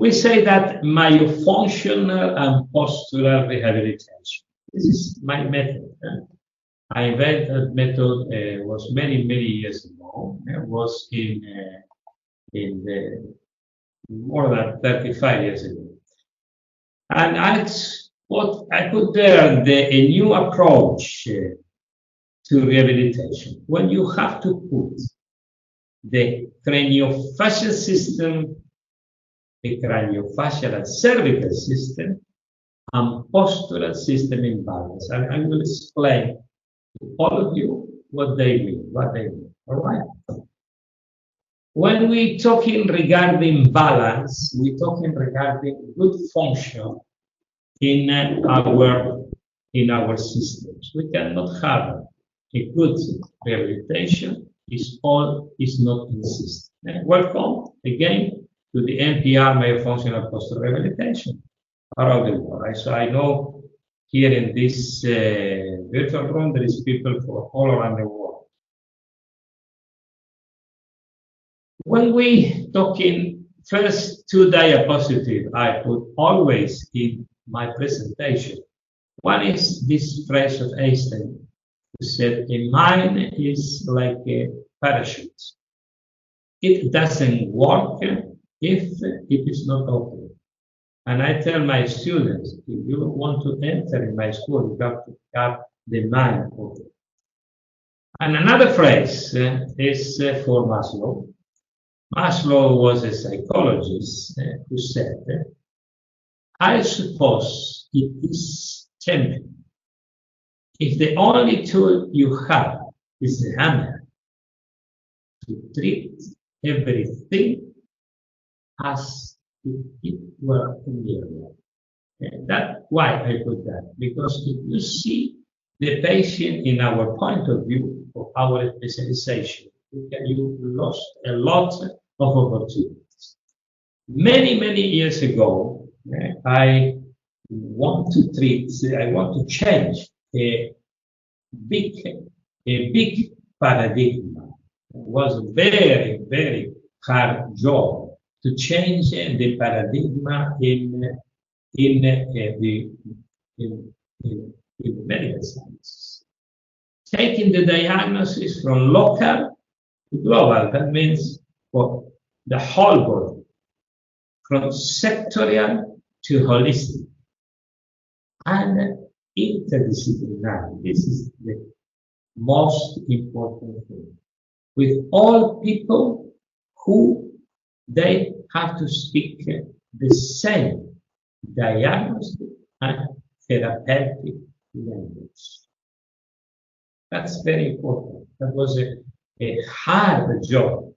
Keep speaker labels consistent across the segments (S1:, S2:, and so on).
S1: We say that myofunctional and postural rehabilitation. This is my method. I invented that method was many years ago. It was in the more than 35 years ago, and I put there a new approach to rehabilitation. When you have to put the craniofacial system, the craniofacial and cervical system, and postural system in balance. And I will explain to all of you what they mean. All right? When we talking regarding balance, we talking regarding good function in our systems. We cannot have a good rehabilitation is not in system. Welcome again to the M.P.R. Myofunctional Postural Rehabilitation around the world. Right? So I know here in this virtual room there is people from all around the world. When we talking first two diapositives, I put always in my presentation. One is this phrase of Einstein, who said, "A mind is like a parachute. It doesn't work if it is not open." And I tell my students, if you want to enter in my school, you have to have the mind open. And another phrase is for Maslow. Maslow was a psychologist who said, "I suppose it is tempting if the only tool you have is the hammer to treat everything as if it were a mirror." That's why I put that, because if you see the patient in our point of view of our specialization, you lost a lot of opportunities. Many years ago, I want to change a big paradigm. It was a very hard job to change the paradigm in medical science. Taking the diagnosis from local to global, that means for the whole body, from sectorial to holistic and interdisciplinary. This is the most important thing. With all people who they have to speak the same diagnostic and therapeutic language. That's very important. That was a hard job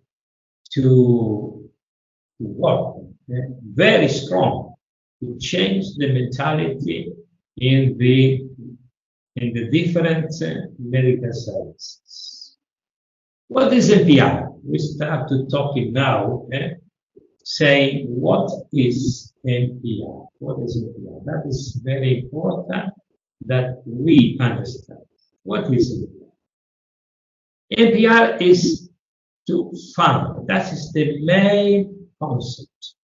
S1: to work, very strong, to change the mentality in the different medical sciences. What is M.P.R? We start to talking now, saying what is M.P.R? What is M.P.R? That is very important that we understand. What is M.P.R? M.P.R is to found. That is the main concept.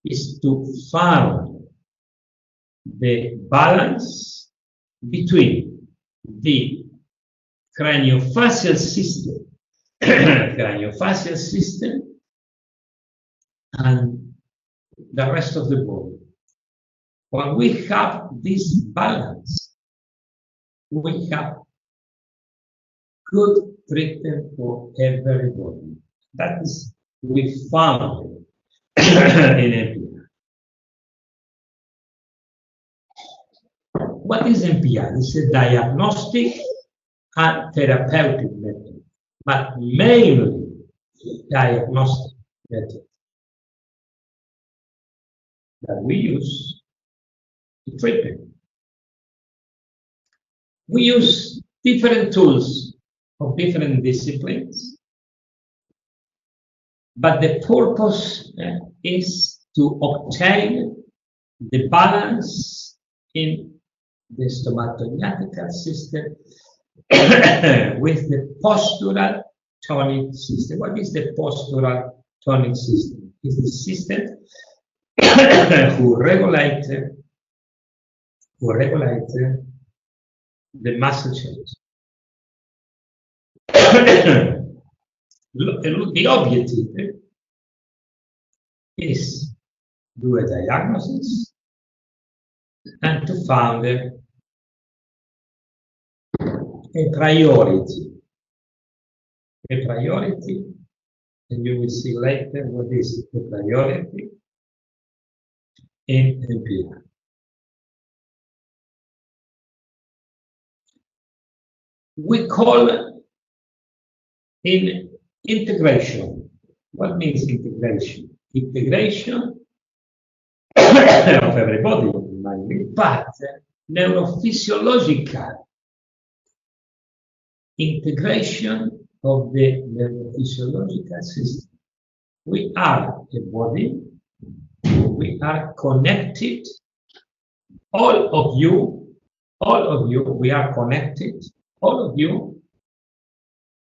S1: Is to found the balance between the craniofacial system, and the rest of the body. When we have this balance, we have good treatment for everybody. That is, we found in M.P.R. What is M.P.R? It's a diagnostic and therapeutic method, but mainly diagnostic method that we use to treat people. We use different tools of different disciplines, but the purpose is to obtain the balance in the stomatognathical system with the postural tonic system. What is the postural tonic system? It's the system who regulate the muscle change. The objective is do a diagnosis and to find a priority. A priority, and you will see later what is the priority in M.P.R. We call in integration. What means integration? Integration of everybody, but neurophysiological integration of the neurophysiological system. We are a body, we are connected, all of you, we are connected, all of you,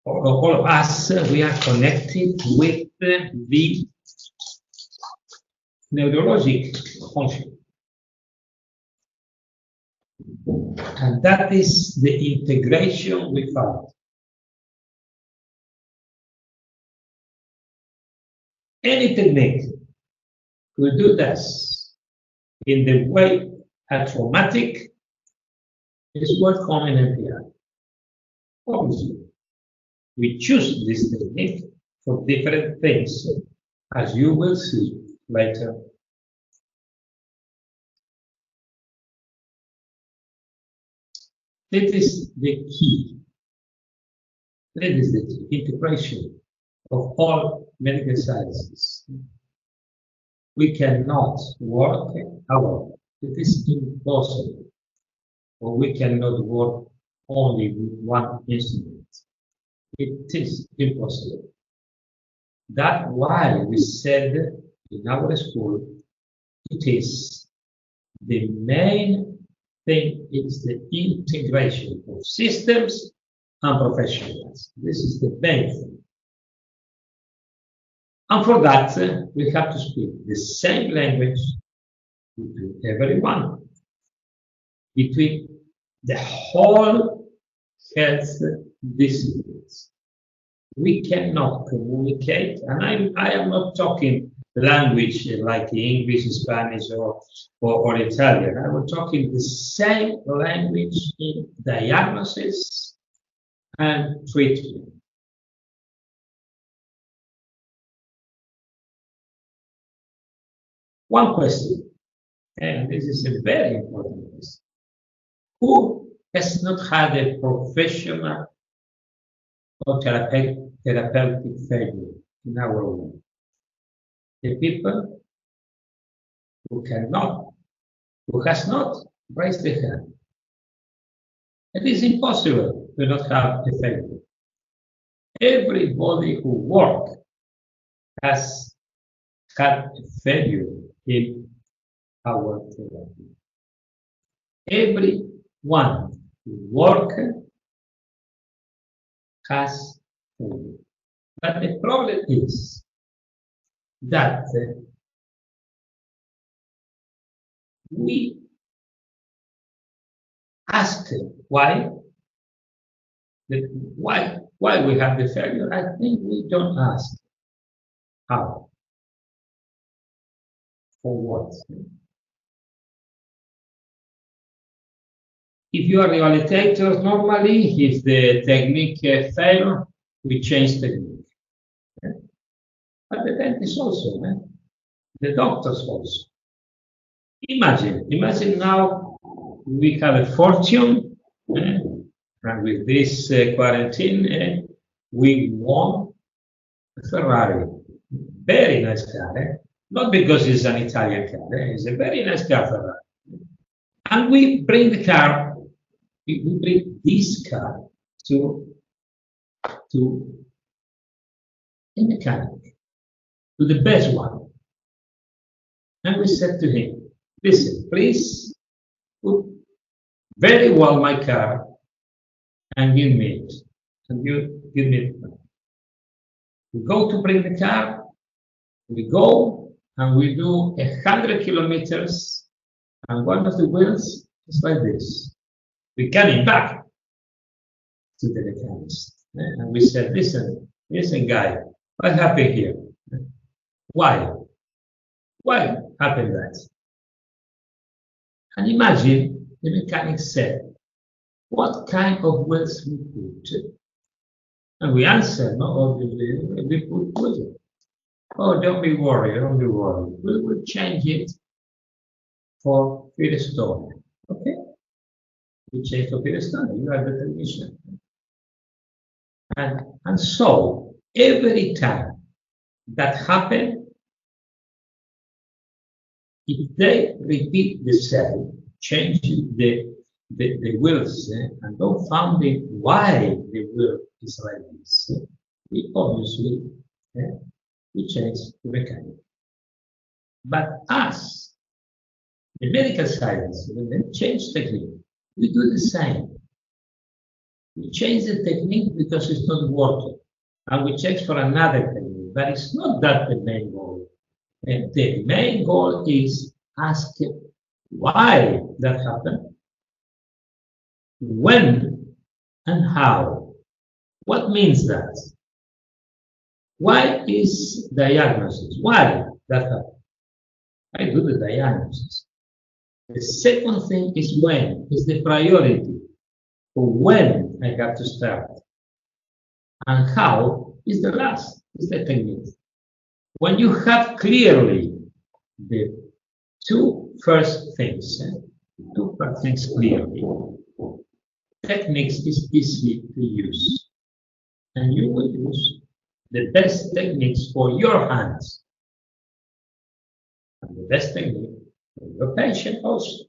S1: all of us, we are connected with the neurologic function. And that is the integration we found. Any technique could do this in the way a traumatic is welcome in M.P.R. Obviously, we choose this technique for different things, as you will see later. This is the key. This is the key. Integration of all medical sciences. We cannot work alone. It is impossible. Or we cannot work only with one instrument. It is impossible. That's why we said in our school, it is the main thing is the integration of systems and professionals. This is the main thing. And for that, we have to speak the same language between everyone, between the whole health disciplines. We cannot communicate, and I am not talking language like English, Spanish, or Italian. I am talking the same language in diagnosis and treatment. One question, and this is a very important question. Who has not had a professional or therapeutic failure in our world? The people who has not raised their hand. It is impossible to not have a failure. Everybody who works has had a failure in our therapy. Everyone who works has failure. But the problem is that we ask why we have the failure. I think we don't ask how, for what. If you are rehabilitators, normally, if the technique fails, we change technique. But the dentist also, the doctors also. Imagine now we have a fortune, and with this quarantine, we won a Ferrari. Very nice car, not because it's an Italian car, it's a very nice car, Ferrari. And we bring the car, we bring this car to a mechanic, to the best one. And we said to him, listen, please put very well my car and give me it. And you give me it. We go to bring the car, we go, and we do 100 kilometers, and one of the wheels is like this. We're coming back to the mechanist. And we said, listen, guy, what happened here? Why? Why happened that? And imagine the mechanic said, what kind of wheels we put? And we answered, no, obviously, we put wheels. Oh, don't be worried, don't be worried. We will change it for Firestone. Okay? We change for Firestone. You are the technician. And so, every time that happened, if they repeat the same, change the wheels and don't find it why the wheel is like this, we obviously we change the mechanic. But us, the medical science, when they change technique, we do the same. We change the technique because it's not working, and we change for another technique. But it's not that the main goal. And the main goal is asking why that happened, when and how. What means that? Why is diagnosis? Why that happened? I do the diagnosis. The second thing is when, is the priority for when I have to start. And how is the last, is the technique. When you have clearly the two first things clearly, techniques is easy to use. And you will use the best techniques for your hands. And the best technique for your patient also.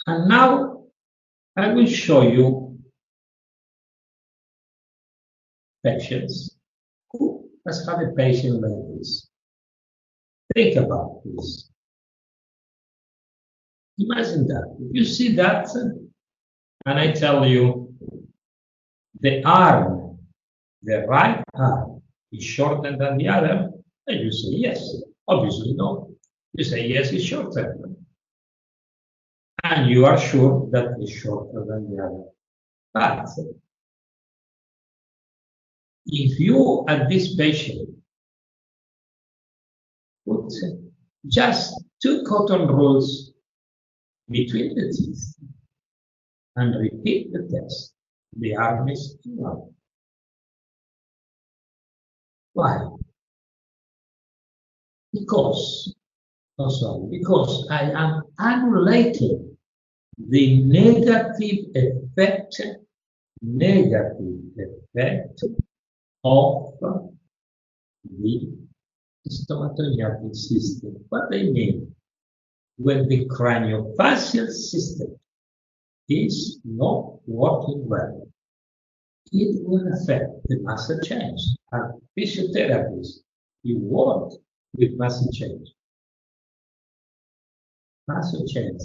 S1: And now I will show you patients who has had a patient like this. Think about this. Imagine that. If you see that, and I tell you the arm, the right arm, is shorter than the other, and you say yes. Obviously, no. You say yes, it's shorter. And you are sure that it's shorter than the other. But if you, at this patient, put just 2 cotton rolls between the teeth and repeat the test, the arm is wrong. Why? Because I am annulating the negative effect of the stomatognathing system. What I mean, when the craniofacial system is not working well, it will affect the muscle change. And physiotherapists, you work with muscle change. Muscle change,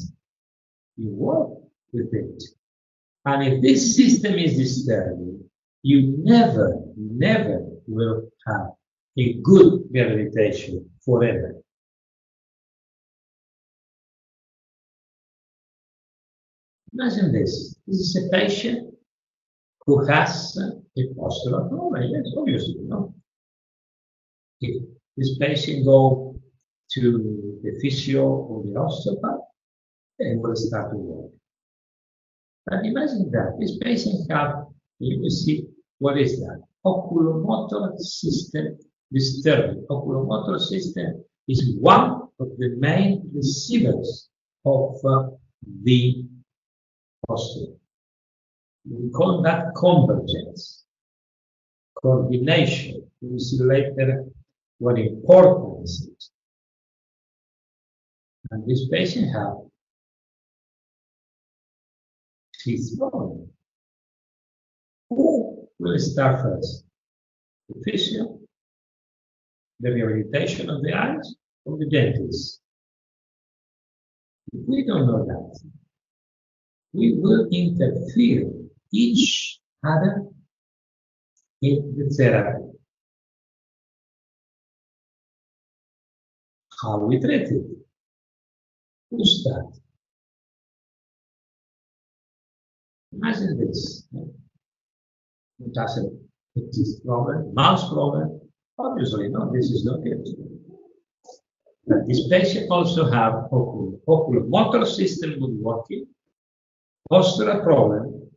S1: you work with it. And if this system is disturbed, you never will have a good rehabilitation forever. Imagine this. This is a patient who has a postural problem. Yes, obviously, no. If this patient go to the physio or the osteopath, they will start to work. But imagine that this patient have, you will see, what is that? Oculomotor system disturbed. Oculomotor system is one of the main receivers of the posture. We call that convergence, coordination. We will see later what important is it. And this patient have his problem. Who will start first? The physio, the rehabilitation of the eyes, or the dentist? If we don't know that, we will interfere each other in the therapy. How we treat it? Who's that? Imagine this. It doesn't exist problem, mouse problem. Obviously, no, this is not it. But this patient also have oculomotor system good working, postural problem.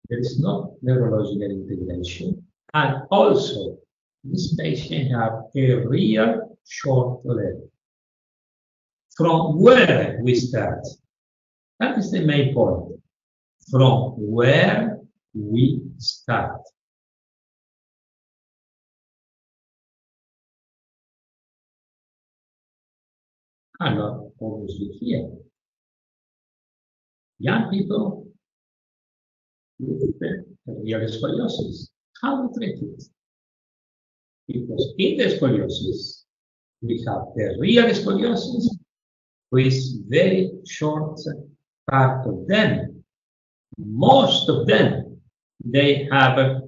S1: There is no neurological integration, and also this patient have a real short leg. From where we start? That is the main point. From where we start. And not obviously here. Young people with the real scoliosis. How we treat it? Because in the scoliosis, we have the real scoliosis with very short part of them. Most of them, they have a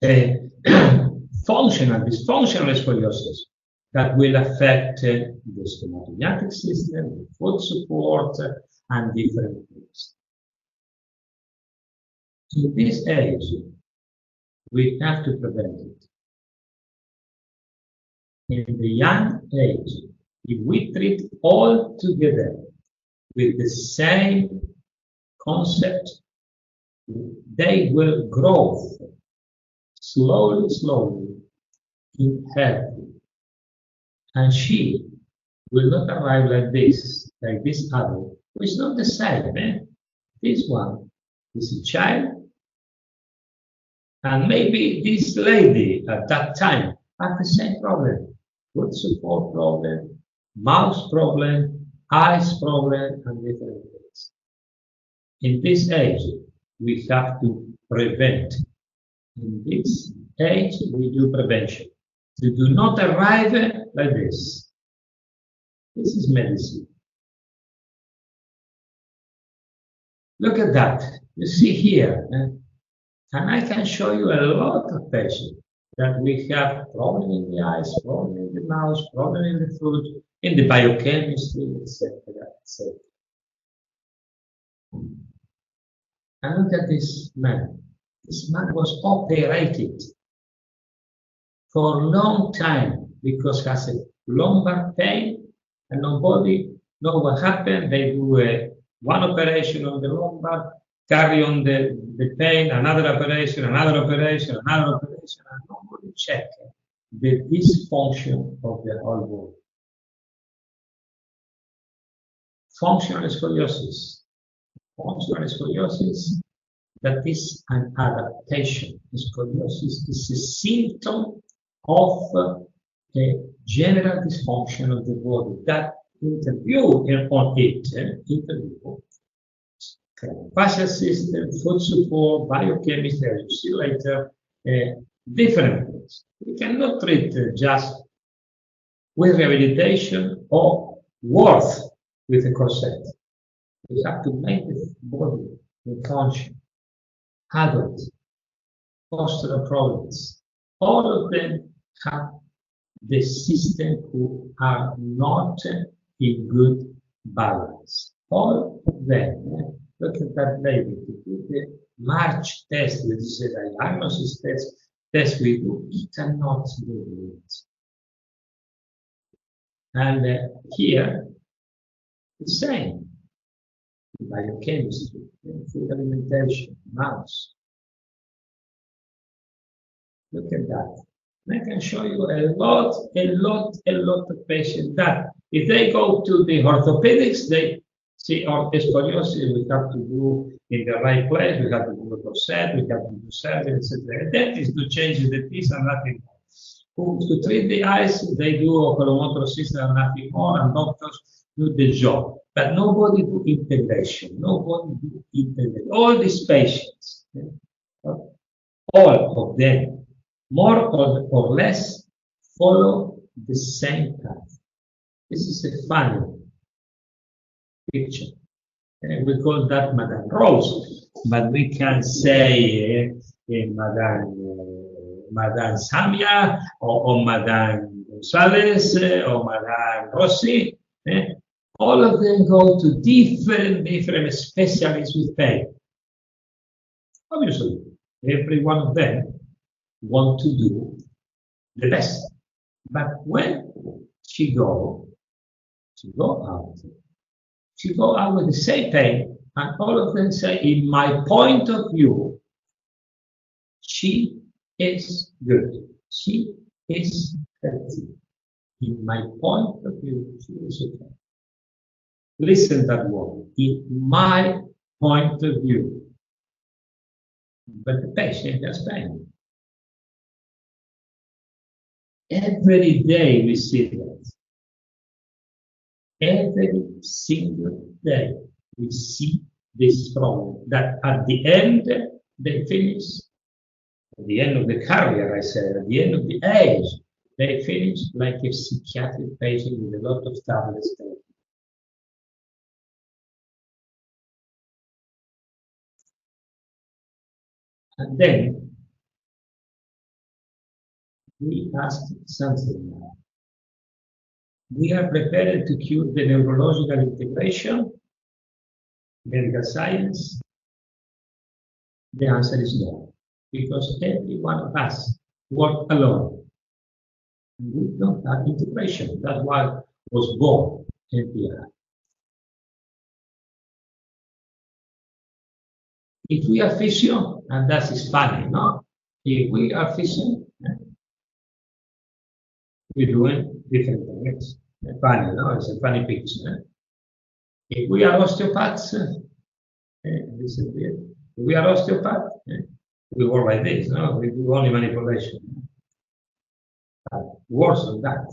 S1: dysfunctional scoliosis that will affect the somatognathic system, the foot support, and different things. In this age, we have to prevent it. In the young age, if we treat all together with the same concept, they will grow slowly in health. And she will not arrive like this adult, who is not the same. This one is a child, and maybe this lady at that time had the same problem. Foot support problem, mouth problem, eyes problem, and different things. In this age, we have to prevent. In this age, we do prevention. To do not arrive like this. This is medicine. Look at that. You see here, and I can show you a lot of patients that we have problem in the eyes, problem in the mouth, problem in the foot, in the biochemistry, etc., etc. And look at this man. This man was operated for a long time because he has a lumbar pain, and nobody knows what happened. They do one operation on the lumbar, carry on the pain, another operation, and nobody check the dysfunction of the whole body. Functional scoliosis. Functional scoliosis, that is an adaptation. Scoliosis is a symptom of a general dysfunction of the body. That interview on it, fascial system, foot support, biochemistry, as you see later, different things. We cannot treat just with rehabilitation or worth with a corset. We have to make the body function. Adult, postural problems, all of them have the system who are not in good balance. All of them. Look at that lady. The March test, which is a diagnosis test we do, he cannot do it. And here, the same. Biochemistry, food alimentation, mouse. Look at that. And I can show you a lot of patients that if they go to the orthopedics, they see our scoliosis, we have to do in the right place, we have to do a corset, we have to do surgery, etc. That is to change the teeth and nothing more. To treat the eyes, they do oculomotor system and nothing more, and doctors do the job. But nobody do integration. Nobody do integration. All these patients, all of them, more or less, follow the same path. This is a funny picture. We call that Madame Rose, but we can say Madame Samia or Madame Gonzalez or Madame Rossi. All of them go to different specialists with pain. Obviously, every one of them want to do the best. But when she go out with the same pain, and all of them say, in my point of view, she is good. She is healthy. In my point of view, she is okay. Listen that word. In my point of view. But the patient has pain. Every day we see that. Every single day we see this problem. That at the end they finish. At the end of the career, I said, at the end of the age, they finish like a psychiatric patient with a lot of tablets. And then we ask something now. We are prepared to cure the neurological integration, medical science. The answer is no, because every one of us work alone. We don't have integration. That's why was born M.P.R. If we are physio, and that is funny, no? If we are physio, we're doing different things. Funny, no? It's a funny picture. If we are osteopaths, listen here. If we are osteopaths, we work like this, no? We do only manipulation. Worse than that.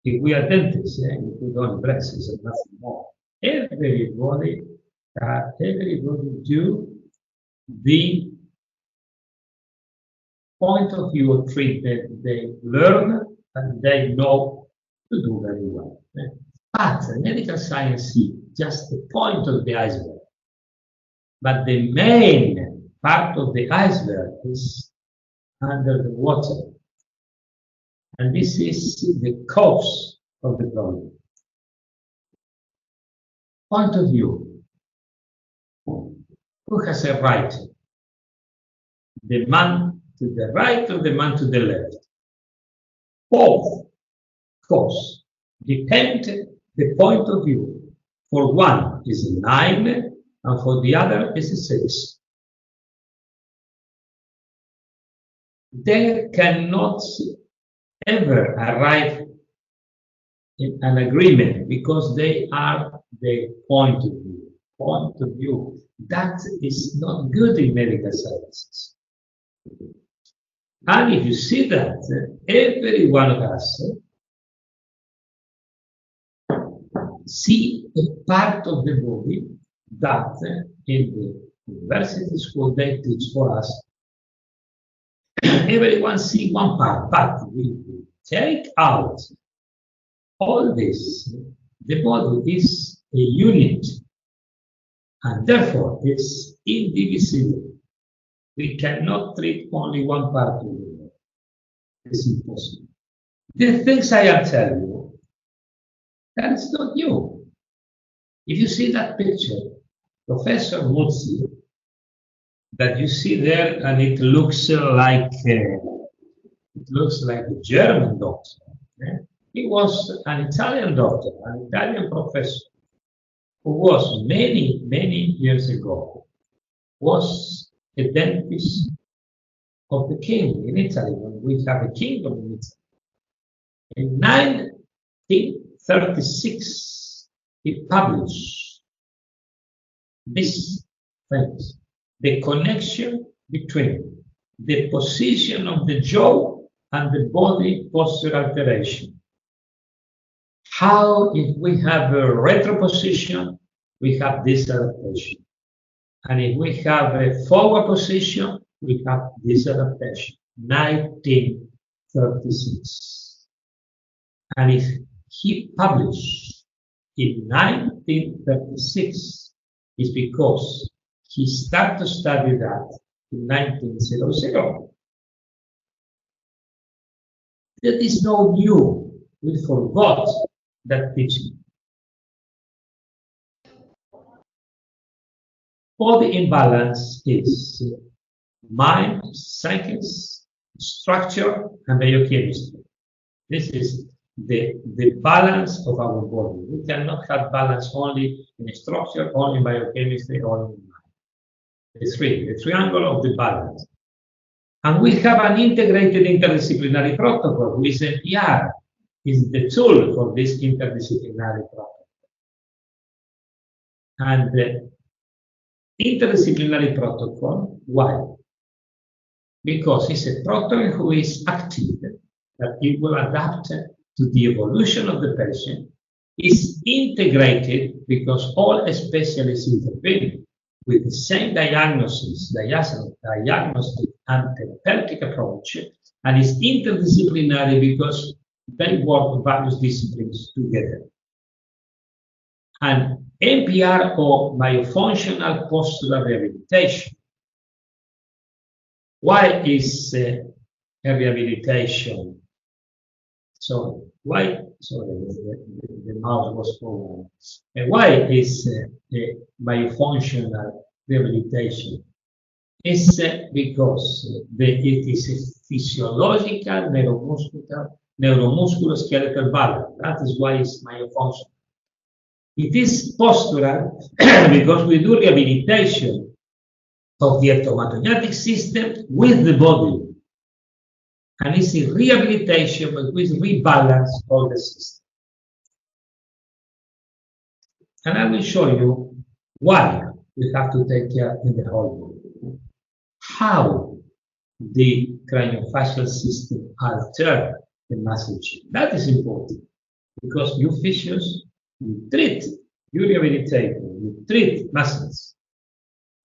S1: If we are dentists, we put on braces and nothing more. Everybody do the point of view of treatment they learn and they know to do very well. But medical science is just the point of the iceberg. But the main part of the iceberg is under the water. And this is the cause of the problem. Point of view. Who has a right? The man to the right or the man to the left? Both, of course, depend the point of view. For one is a 9 and for the other is a 6. They cannot ever arrive in an agreement because they are the point of view. Point of view. That is not good in medical sciences. And if you see that, every one of us see a part of the body that in the university school they teach for us. Everyone see one part, but we take out all this. The body is a unit, and therefore it's indivisible. We cannot treat only one part of the body. It's impossible. The things I am telling you, that is not new. If you see that picture, Professor Muzzi, that you see there, and it looks like a German doctor. He was an Italian doctor, an Italian professor, who was many years ago, was a dentist of the king in Italy, when we have a kingdom in Italy. In 1936, he published this things, the connection between the position of the jaw and the body postural alteration. How, if we have a retro position, we have this adaptation. And if we have a forward position, we have this adaptation. 1936. And if he published in 1936, it's because he started to study that in 1900. There is no new. We forgot that teaching. All the imbalance is mind, psychics, structure, and biochemistry. This is the balance of our body. We cannot have balance only in structure, only in biochemistry, only in mind. The triangle of the balance. And we have an integrated interdisciplinary protocol, which is M.P.R, is the tool for this interdisciplinary protocol. And the interdisciplinary protocol, why? Because it's a protocol who is active, that it will adapt to the evolution of the patient, is integrated because all specialists intervene with the same diagnostic and therapeutic approach, and is interdisciplinary because they work with various disciplines together. And M.P.R or myofunctional postural rehabilitation. Why is a rehabilitation? So why? Sorry, the mouse was forward. Why is a myofunctional rehabilitation? It's because it is a physiological neuromusculoskeletal balance. That is why it's myofunctional. It is postural because we do rehabilitation of the electromagnetic system with the body. And it's a rehabilitation but we rebalance all the system. And I will show you why we have to take care in the whole body. How the craniofacial system alters the muscle chain. That is important because you physios, you treat, you rehabilitate, you treat muscles.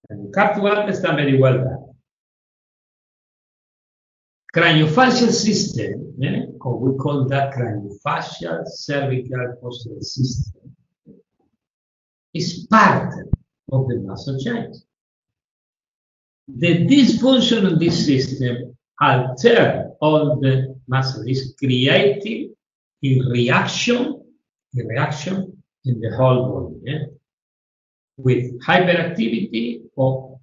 S1: And you have to understand very well that. Craniofacial system, or we call that craniofacial cervical postural system, is part of the muscle chain. The dysfunction of this system alters all the muscle, is creating a reaction in the whole body, with hyperactivity or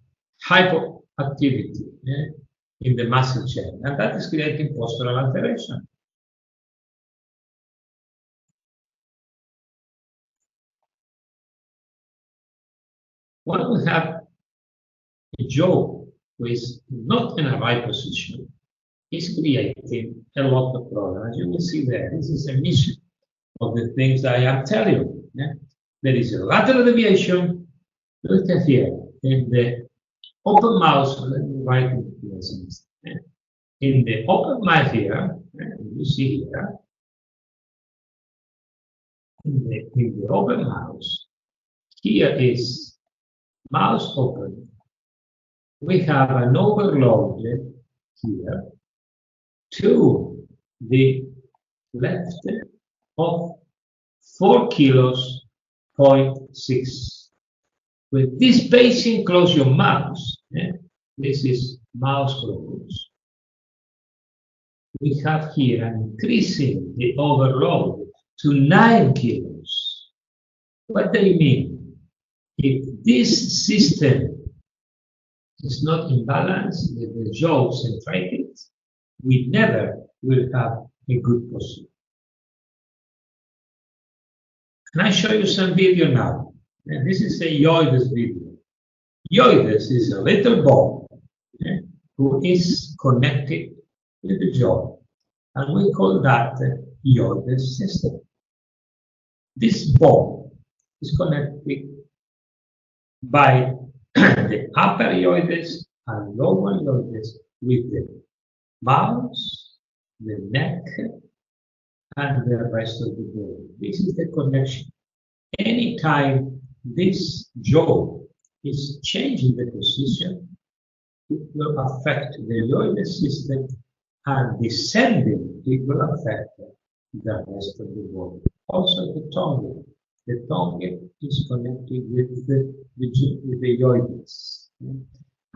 S1: hypoactivity in the muscle chain, and that is creating postural alteration. When we have a jaw who is not in a right position, is creating a lot of problems. As you will see there, this is a mission of the things I am telling you. There is a lateral deviation. Look at here in the open mouth. Let me write it. In the open mouth here, you see here, in the open mouth, here is mouth open. We have an overload here to the left of 4 kilos, 0.6. With this patient, close your mouth. This is mouth closed. We have here an increasing the overload to 9 kilos. What do you mean? If this system is not in balance with the jaw centrated, we never will have a good posture. Can I show you some video now? And this is a Yoides video. Yoides is a little bone who is connected with the jaw, and we call that the Yoides system. This bone is connected by the upper Yoides and lower Yoides with the mouth, the neck, and the rest of the body. This is the connection. Anytime this jaw is changing the position, it will affect the Yoides system, and descending, it will affect the rest of the body. Also the tongue. the tongue is connected with the joints.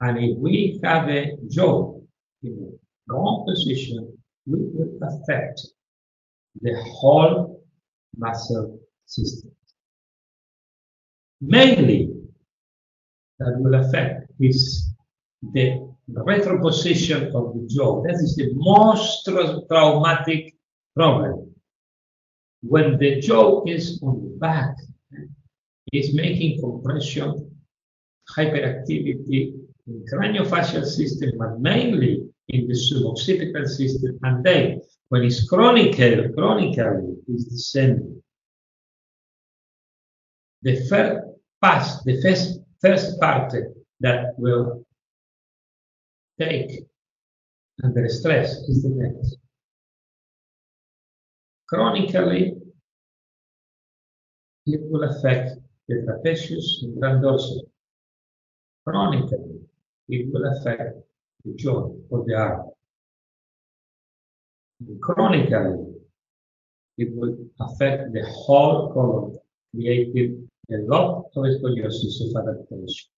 S1: And if we have a jaw in a wrong position, we will affect the whole muscle system. Mainly, that will affect is the retro position of the jaw. That is the most traumatic problem. When the jaw is on the back, it's making compression, hyperactivity in craniofacial system, but mainly in the suboccipital system. And then, when it's chronically is descending. The first part that will take under stress is the neck. Chronically, it will affect the trapezius and grand dorsal. Chronically, it will affect the joint or the arm. And chronically, it will affect the whole colon, creating a lot of scoliosis of adaptation.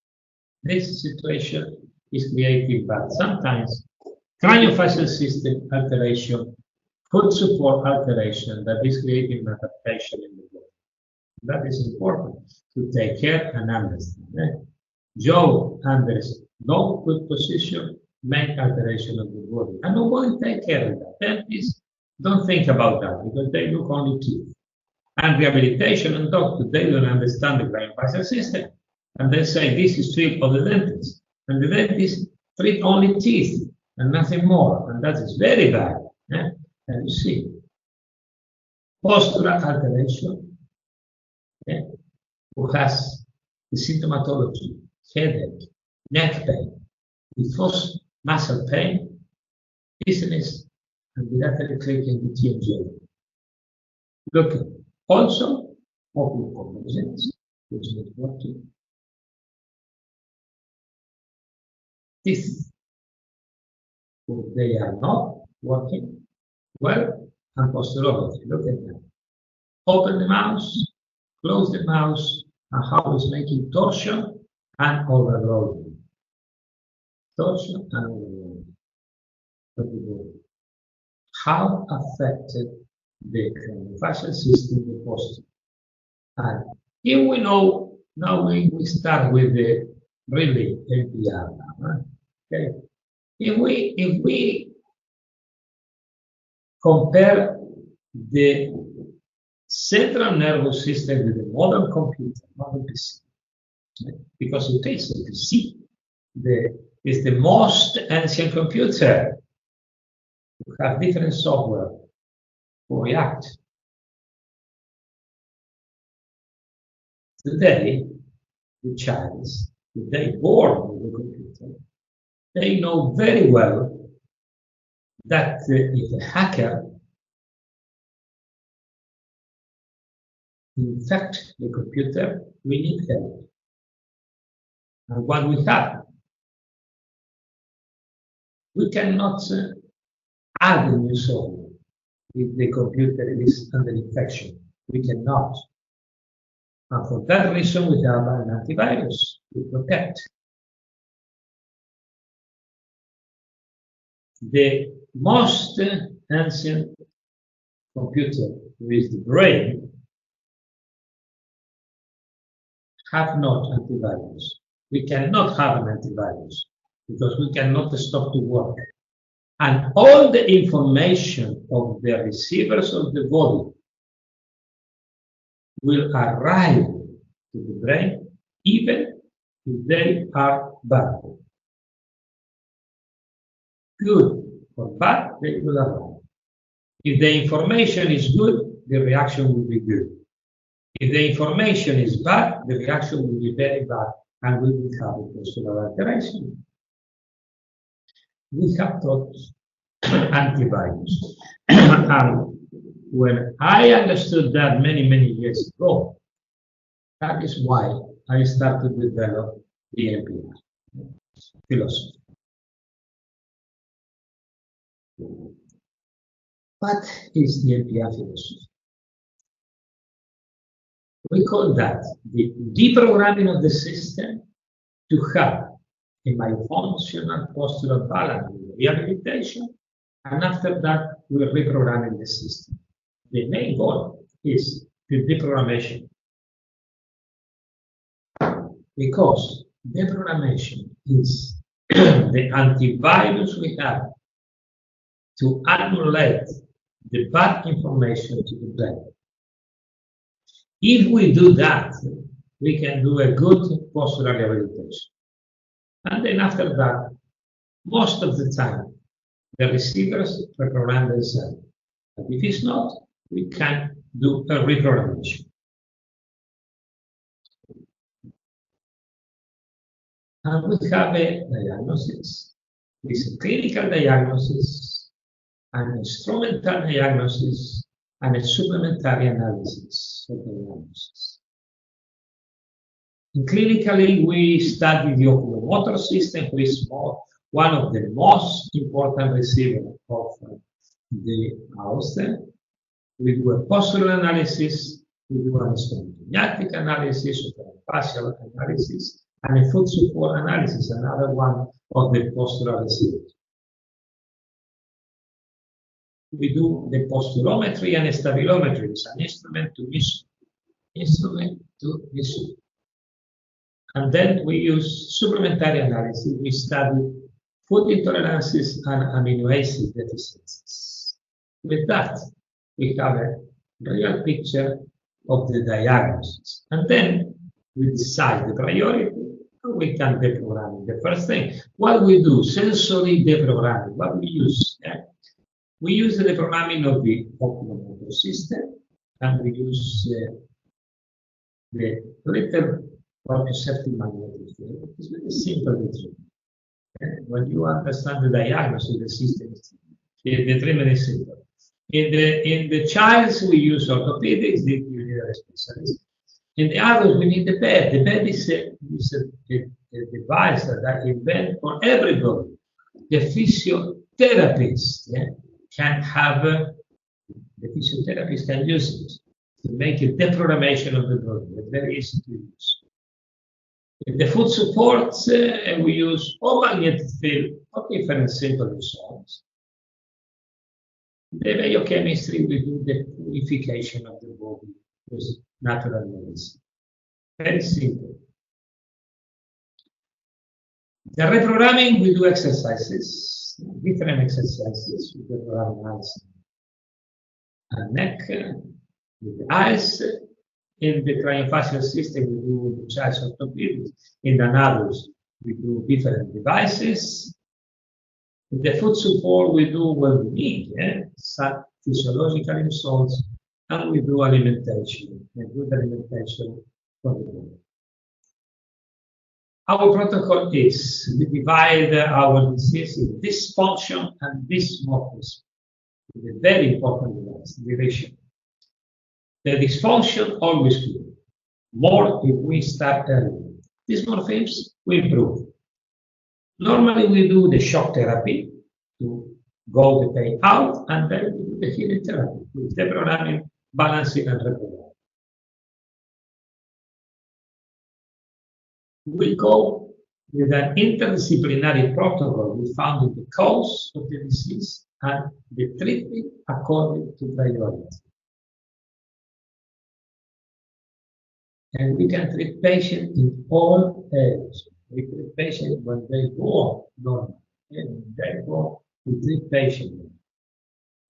S1: This situation is created by sometimes craniofacial system alteration, foot support alteration that is creating adaptation in the body. That is important to take care and understand. Jaw under no good position, make alteration of the body. And nobody take care of that. Dentists don't think about that because they look only teeth. And rehabilitation and doctors, they don't understand the craniofacial system. And they say this is treat of the dentist. And the dentist treat only teeth and nothing more. And that is very bad. And you see, postural alteration, who has the symptomatology, headache, neck pain, diffuse muscle pain, dizziness, and bilateral clicking the TMJ. Look, also, open convergence, which is working. Teeth, if they are not working well, and posturology, look at that. Open the mouth, close the mouth, and how it's making torsion and overloading. Torsion and overloading of the body. How affected the craniofacial system the posture. And here we know, now we start with the really M.P.R. Right? Okay. If we compare the central nervous system with the modern computer, modern PC, because it is a PC, is the most ancient computer. You have different software for react. Today, the child, today born with a computer, they know very well that if a hacker infect the computer, we need help. And what we have, we cannot add a new software if the computer is under infection. We cannot. And for that reason, we have an antivirus to protect. The most ancient computer, with the brain, have not antivirus. We cannot have an antivirus because we cannot stop to work. And all the information of the receivers of the body will arrive to the brain even if they are bad. Good or bad, they will arrive. If the information is good, the reaction will be good. If the information is bad, the reaction will be very bad, and we will have a postural alteration. We have taught antivirus. And when I understood that many years ago, that is why I started to develop the M.P.R philosophy. What is the M.P.R philosophy? We call that the deprogramming of the system to have a myofunctional postural balance with rehabilitation, and after that, we're reprogramming the system. The main goal is the deprogrammation, because deprogrammation is the antivirus we have to annulate the bad information to the brain. If we do that, we can do a good postural rehabilitation. And then after that, most of the time, the receivers reprogram themselves. But if it's not, we can do a reprogrammation. And we have a diagnosis. It's a clinical diagnosis, an instrumental diagnosis, and a supplementary analysis of the diagnosis. And clinically, we study the oculomotor system, which is one of the most important receivers of the Austen. We do a postural analysis, we do an instrumental analysis, a facial analysis, and a foot support analysis, another one of the postural receivers. We do the posturometry and stabilometry. It's an instrument to measure. And then we use supplementary analysis. We study food intolerances and amino acid deficiencies. With that, we have a real picture of the diagnosis. And then we decide the priority, and we can deprogram. The first thing, what we do, sensory deprogramming, what we use. We use the deprogramming of the oculomotor system, and we use the little proprioceptive magnetic field. It's very simple to treat. When you understand the diagnosis of the system, the treatment is simple. In the childs, we use orthopedics, you need a specialist. In the adults, we need the bed. The bed is a device that I invent for everybody. The physiotherapist can have, the physiotherapist can use it to make a deprogrammation of the body. It's very easy to use. In the foot supports, we use all magnetic field of different simple results. The biochemistry, we do the purification of the body with natural medicine. Very simple. The reprogramming, we do exercises, different exercises. We reprogram eyes and neck, with the eyes. In the craniofacial system, we do the child's orthopedics. In the adults, we do different devices. In the foot support, we do what we need, some physiological results, and we do alimentation, a good alimentation for the body. Our protocol is, we divide our disease in dysfunction and dysmorphism. It's a very important division. The dysfunction always good. More if we start early. Dysmorphism, we improve. Normally, we do the shock therapy to go the pain out, and then we do the healing therapy with deprogramming, balancing, and reprogramming. We go with an interdisciplinary protocol. We found the cause of the disease and the treatment according to priority. And we can treat patients in all areas. We treat patients when they go normal. And when they go, we treat patients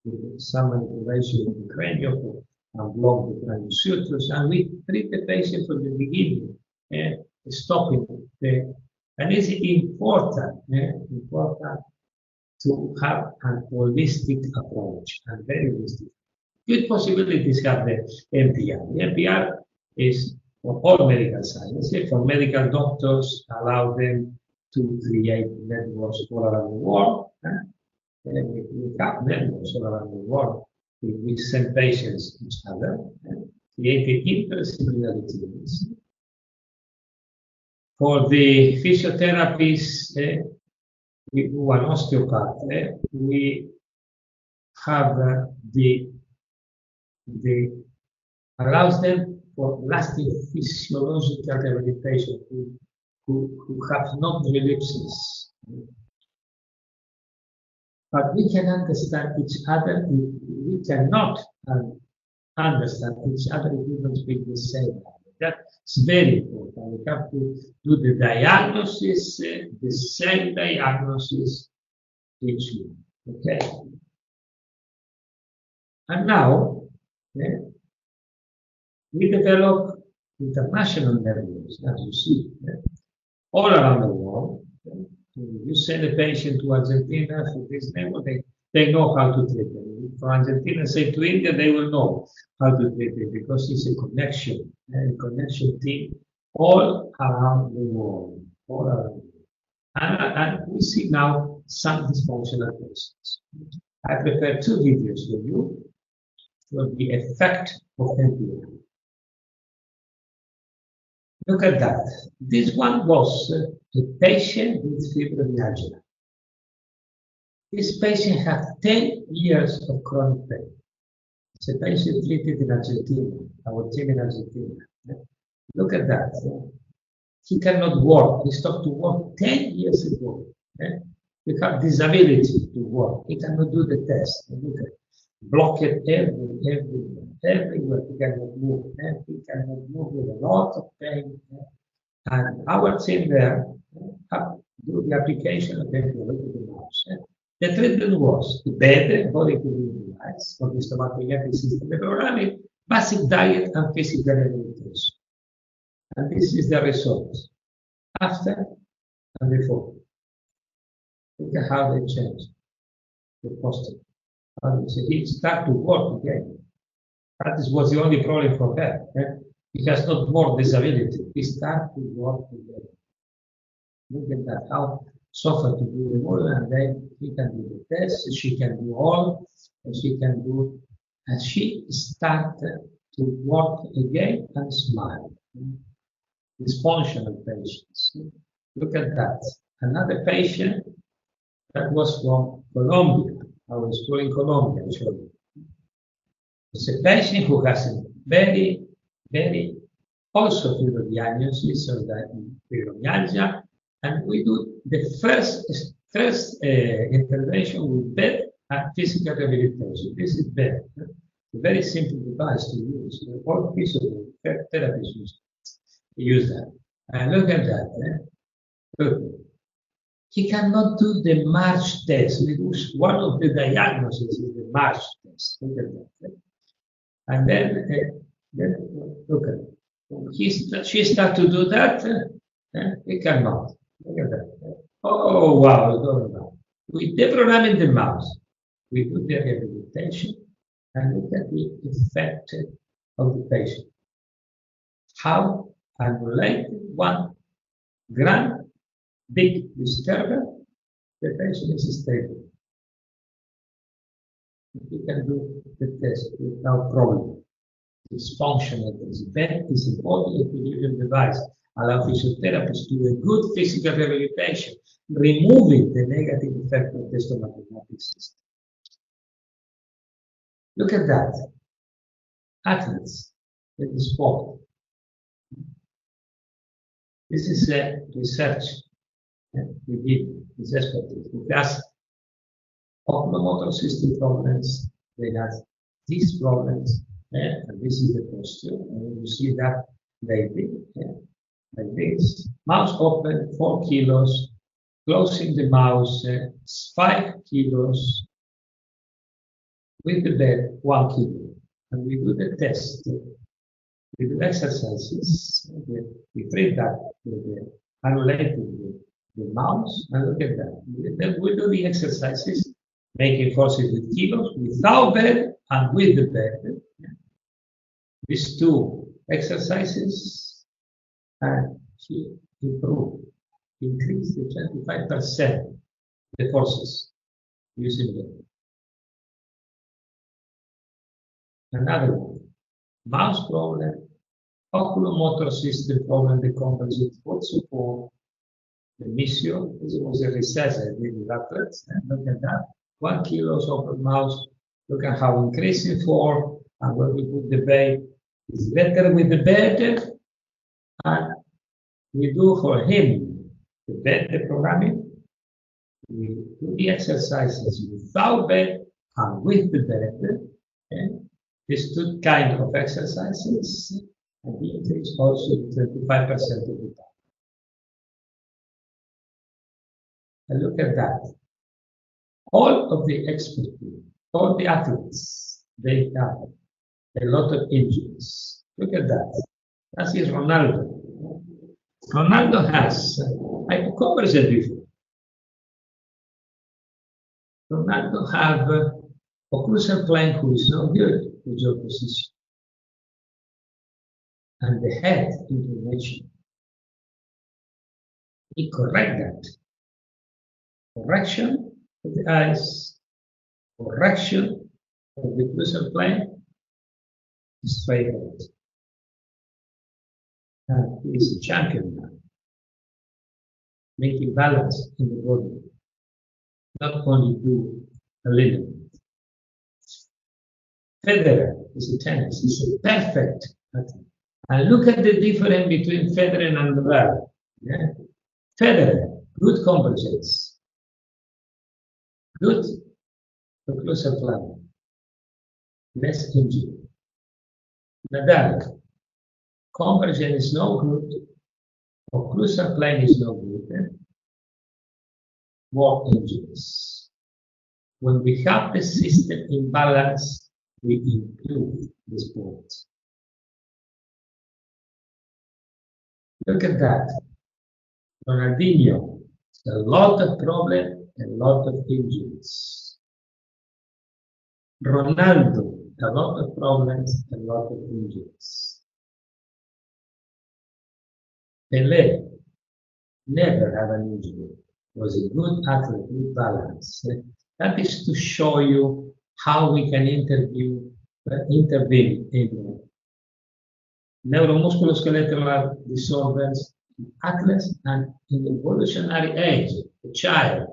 S1: with some manipulation of the cranial and block the cranial sutures. And we treat the patient from the beginning and stopping the. And it's important, important to have an holistic approach, and very holistic. Good possibilities have the M.P.R. The M.P.R. is for all medical science, for medical doctors, allow them to create networks all around the world. And we have networks all around the world. We send patients to each other and create interdisciplinary teams. For the physiotherapists, we do an osteopath. We have the allows them for lasting physiological rehabilitation who have not relapses. But we can understand each other. We cannot understand each other if we don't speak the same. That's very important. We have to do the diagnosis, the same diagnosis each one. Okay. And now, we develop international networks, as you see, all around the world. You send a patient to Argentina for this network, they know how to treat them. From Argentina, say to India, they will know how to treat it because it's a connection team all around the world. All around the world. And we see now some dysfunctional patients. I prepared two videos for you for the effect of M.P.R. Look at that. This one was a patient with fibromyalgia. This patient had 10 years of chronic pain. It's a patient treated in Argentina, our team in Argentina. Look at that. He cannot work. He stopped to work 10 years ago. He have disability to work. He cannot do the test. Look at blocked everywhere. He cannot move. He cannot move with a lot of pain. And our team there have do the application of M.P.R. to the mouse. The treatment was the bed, body to be device for the stomatogenic system, the programming, basic diet, and physical rehabilitation. And this is the result after and before. Look at how they change the posture. He started to work again. That was the only problem for her. He has not more disability. He started to work again. Look at that, how suffer to do the work, and then he can do the test, she can do all, and she can do, and she started to work again and smile. Dysfunctional patients. Look at that. Another patient that was from Colombia. I was school in Colombia, actually. It's a patient who has a very, very also fibromyalgia, so that fibromyalgia, and we do the first intervention with bed and physical rehabilitation. This is bed. A very simple device to use. All physical therapists use that. And look at that. Look. He cannot do the march test. One of the diagnoses is the march test. Look at that. And then look at it. She started to do that. He cannot. Look at that. Oh, wow. We deprogram in the mouse. We do the rehabilitation and look at the effect of the patient. How unrelated one big disturbance, the patient is stable. You can do the test without problem. It's functional. It's bed is a body equilibrium device. Allow physiotherapists to do a good physical rehabilitation, removing the negative effect of the stomatogenic system. Look at that. Athletes in the sport. This is a research we did this expertise. We has oculomotor system problems, they have these problems, and this is the posture. And you see that like this. Mouse open, 4 kilos, closing the mouse, 5 kilos, with the bed, 1 kilo. And we do the test. We do exercises. We treat that with the unrelated with the mouse, and look at that. Then we do the exercises, making forces with kilos, without bed and with the bed. These two exercises, and she improved, increased the 25% the forces using them. Another one, mouse problem, oculomotor system problem, the composite foot support, the mission. This was a research I did with athletes. Look at that. 1 kilo of mouse. Look at how increasing for, and when we put the bed, It's better with the bed, and we do for him the bed, the programming. We do the exercises without bed and with the bed. Okay? These two kinds of exercises, and the increase also 25% of the time. And look at that. All of the experts, all the athletes, they have a lot of injuries. Look at that. That is Ronaldo. Ronaldo has, I covered it before. Ronaldo have occlusal plane who is not good with your position. And the head intervention. We correct that. Correction of the eyes, correction of the occlusal plane, straight head. And he is a champion now. Making balance in the body. Not only do a little. Federer is a tennis. He's a perfect athlete. And look at the difference between Federer and Nadal. Yeah? Federer, good convergence. Good occlusal plane. Less injury. Nadal, convergence is no good. Occlusal plane is no good. More injuries. When we have the system in balance, we improve the sport. Look at that. Ronaldinho, a lot of problems, a lot of injuries. Ronaldo, a lot of problems, a lot of injuries. Pelé never had an injury. Was a good athlete, good balance. That is to show you how we can intervene in neuromusculoskeletal disorders in athletes and in evolutionary age, the child.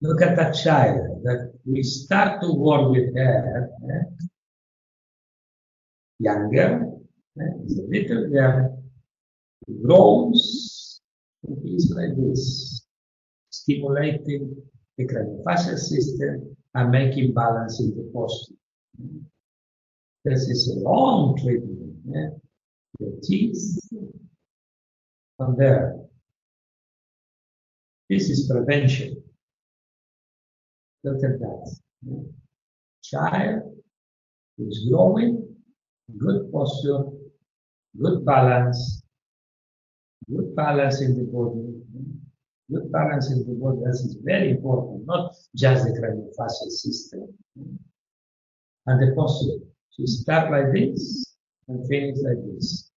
S1: Look at that child that we start to work with her, younger, is a little girl, grows, and is like this, stimulating the craniofacial system and making balance in the posture. This is a long treatment. Yeah? The teeth from there. This is prevention. Look at that. Yeah? Child who is growing, good posture, good balance in the body. Good balance in the body, this is very important, not just the craniofacial system. And the posture. She start like this and finish like this.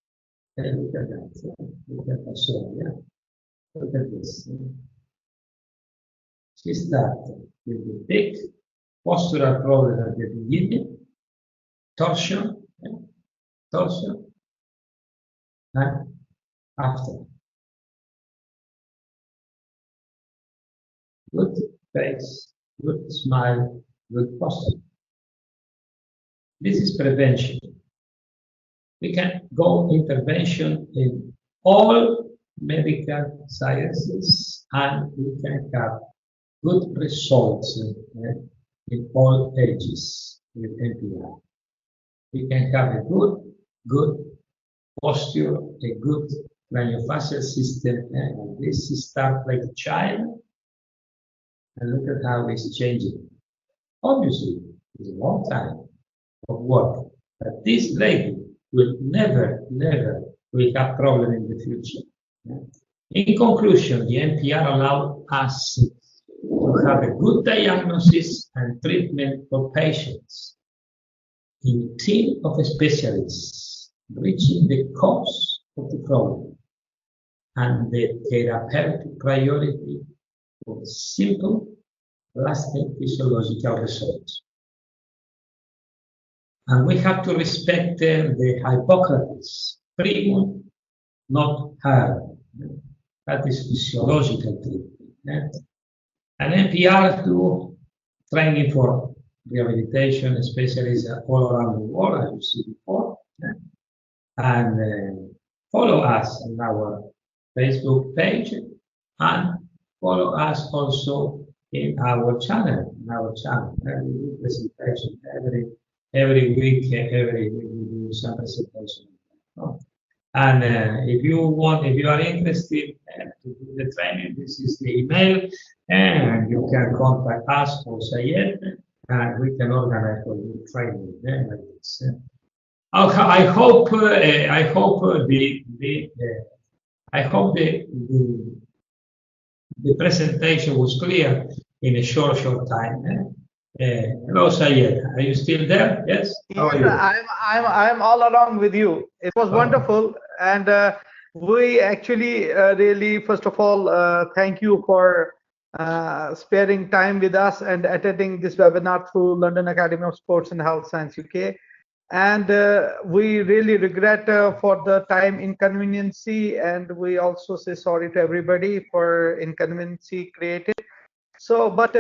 S1: Okay, look at that. Look at that. So, yeah. Look at this. She started with the big postural problem at the beginning, torsion, and after. Good face, good smile, good posture. This is prevention. We can go intervention in all medical sciences and we can have good results in all ages with M.P.R. We can have a good posture, a good craniofacial system, and this starts like a child. And look at how it's changing. Obviously, it's a long time of work, but this lady will never will have problem in the future. In conclusion, the M.P.R allow us to have a good diagnosis and treatment for patients in a team of specialists, reaching the cause of the problem and the therapeutic priority for simple, lasting physiological results. And we have to respect the Hippocrates, primum not harm. That is physiological treatment. And M.P.R do training for rehabilitation, especially all around the world, as you see before. And follow us on our Facebook page and follow us also in our channel. We do presentation every week. Every week we do some presentation. Oh. And if you are interested to do the training, this is the email, and you can contact us or Sayed, and we can organize for you training like this. I hope the presentation was clear in a short time. Hello, Sayed. Are you still there? Yes. How are
S2: Yes,
S1: you?
S2: I'm all along with you. It was wonderful, and we actually really, first of all, thank you for sparing time with us and attending this webinar through London Academy of Sports and Health Science UK. And we really regret for the time inconveniency, and we also say sorry to everybody for inconveniency created. So, but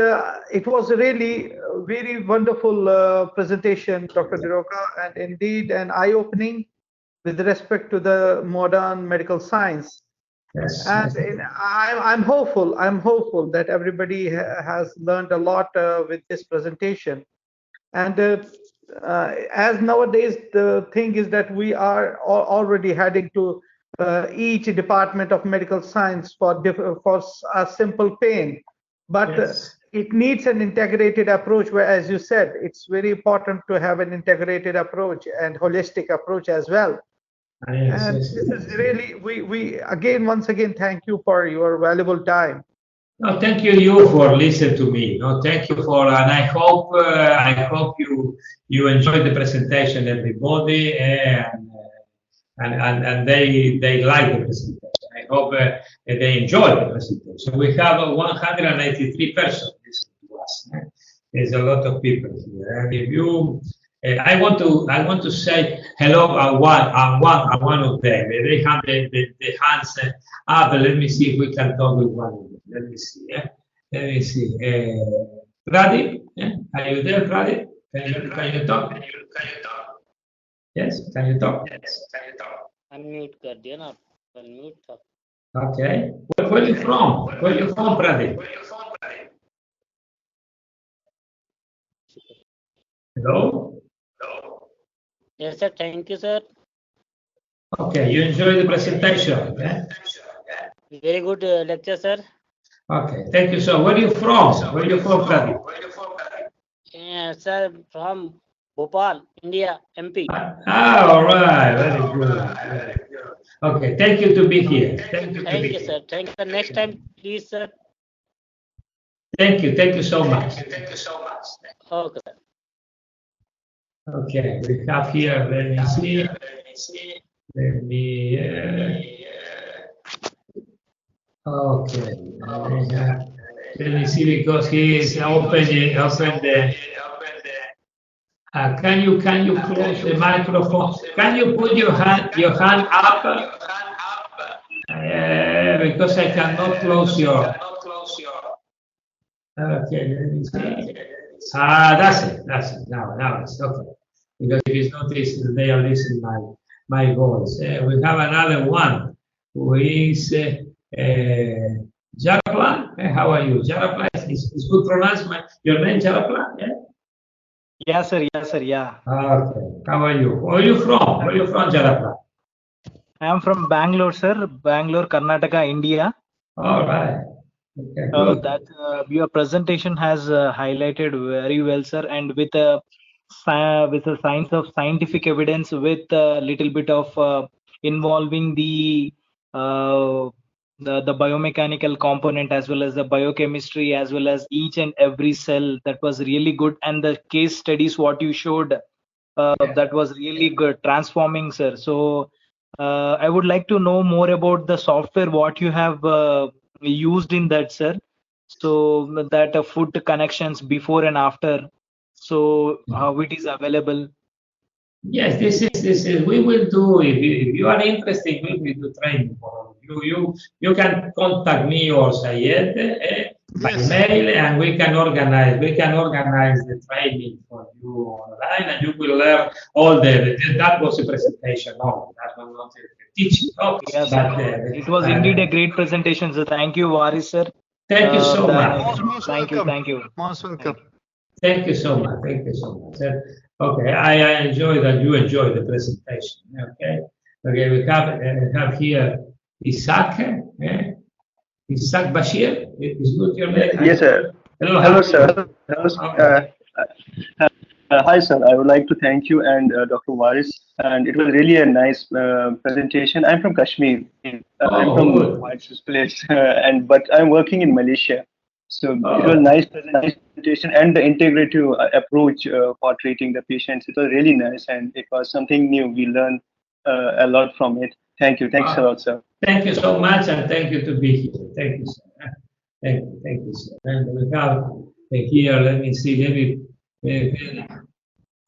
S2: it was a really very wonderful presentation, Dr. Di Rocca, and indeed an eye-opening with respect to the modern medical science.
S1: Yes.
S2: And I'm hopeful. I'm hopeful that everybody has learned a lot with this presentation. And as nowadays the thing is that we are already heading to each department of medical science for a simple pain, but
S1: Yes.
S2: it needs an integrated approach. Where, as you said, it's very important to have an integrated approach and holistic approach as well.
S1: Yes,
S2: And
S1: yes,
S2: this
S1: yes.
S2: is really we again once again thank you for your valuable time.
S1: No, thank you for listening to me. No, thank you for, and I hope you enjoyed the presentation, everybody, and they like the presentation. I hope they enjoy the presentation. We have 183 persons listening to us. There's a lot of people here, and if you, I want to say hello one of them. They have the hands up. Let me see if we can talk with one of them. Let me see. Let me see. Pradip, are you there, Pradip? Can you talk? Yes, can you talk?
S3: Unmute कर दिया ना unmute था
S1: Okay. Where are you from? Where are you from, Pradip? Hello?
S3: yes sir thank you sir
S1: Okay, you enjoy the presentation?
S3: very good lecture sir
S1: Okay, thank you. So, where are you from? Where are you from, Pradip?
S3: sir from Bhopal India MP
S1: All right, very good. Okay, thank you to be here. Thank you,
S3: sir thank you next time please sir
S1: Thank you so much.
S3: okay sir.
S1: Okay, we have here, let me see. Let me, okay. Let me see, because he is open the. Can you close the microphone? Can you put your hand up? Because I cannot close your. Okay, let me see. That's it. Now it's okay. Because if it's not this, they are listening my voice. We have another one who is Jaraplan. How are you? Jaraplan is good pronounced your name, Jaraplan? Yeah?
S4: Yes, sir. Yeah.
S1: Okay. How are you? Where are you from? Where are you from, Jaraplan?
S4: I am from Bangalore, sir. Bangalore, Karnataka, India.
S1: All right. Okay, good.
S4: That your presentation has highlighted very well, sir, and with a science of scientific evidence, with a little bit of involving the biomechanical component as well as the biochemistry as well as each and every cell. That was really good, and the case studies what you showed that was really good, transforming, sir. So I would like to know more about the software what you have used in that, sir. So that food connections before and after. So how it is available.
S1: Yes, this is. We will do. If you are interested, we will do training for you. You can contact me or Sayed by mail, and we can organize the training for you. do online, and you will learn all that was a presentation, no, that was not a teaching, no,
S4: Yes,
S1: but
S4: it was indeed a great presentation, sir. Thank you, Varis, sir.
S1: thank you so much.
S2: Most
S4: Thank you,
S2: welcome.
S4: thank you.
S2: Most welcome.
S1: Thank you so much. Thank you so much. Okay, I enjoy that you enjoy the presentation. Okay, okay, we have here Isaac. Isaac Bashir. Is good your name?
S5: Yes, sir.
S1: Hello, how
S5: Hello,
S1: are
S5: sir.
S1: you?
S5: Hello,
S1: Okay.
S5: hi, sir. I would like to thank you and Dr. Waris. And it was really a nice presentation. I'm from Kashmir. I'm
S1: Oh,
S5: from
S1: good.
S5: Waris's place, but I'm working in Malaysia. So it was
S1: Oh,
S5: nice presentation and the integrative approach for treating the patients. It was really nice, and it was something new. We learned a lot from it. Thank you. Thanks a
S1: wow.
S5: lot, sir.
S1: Thank you so much, and thank you to be here. Thank you, sir. Thank you, sir. And we have here, let me see,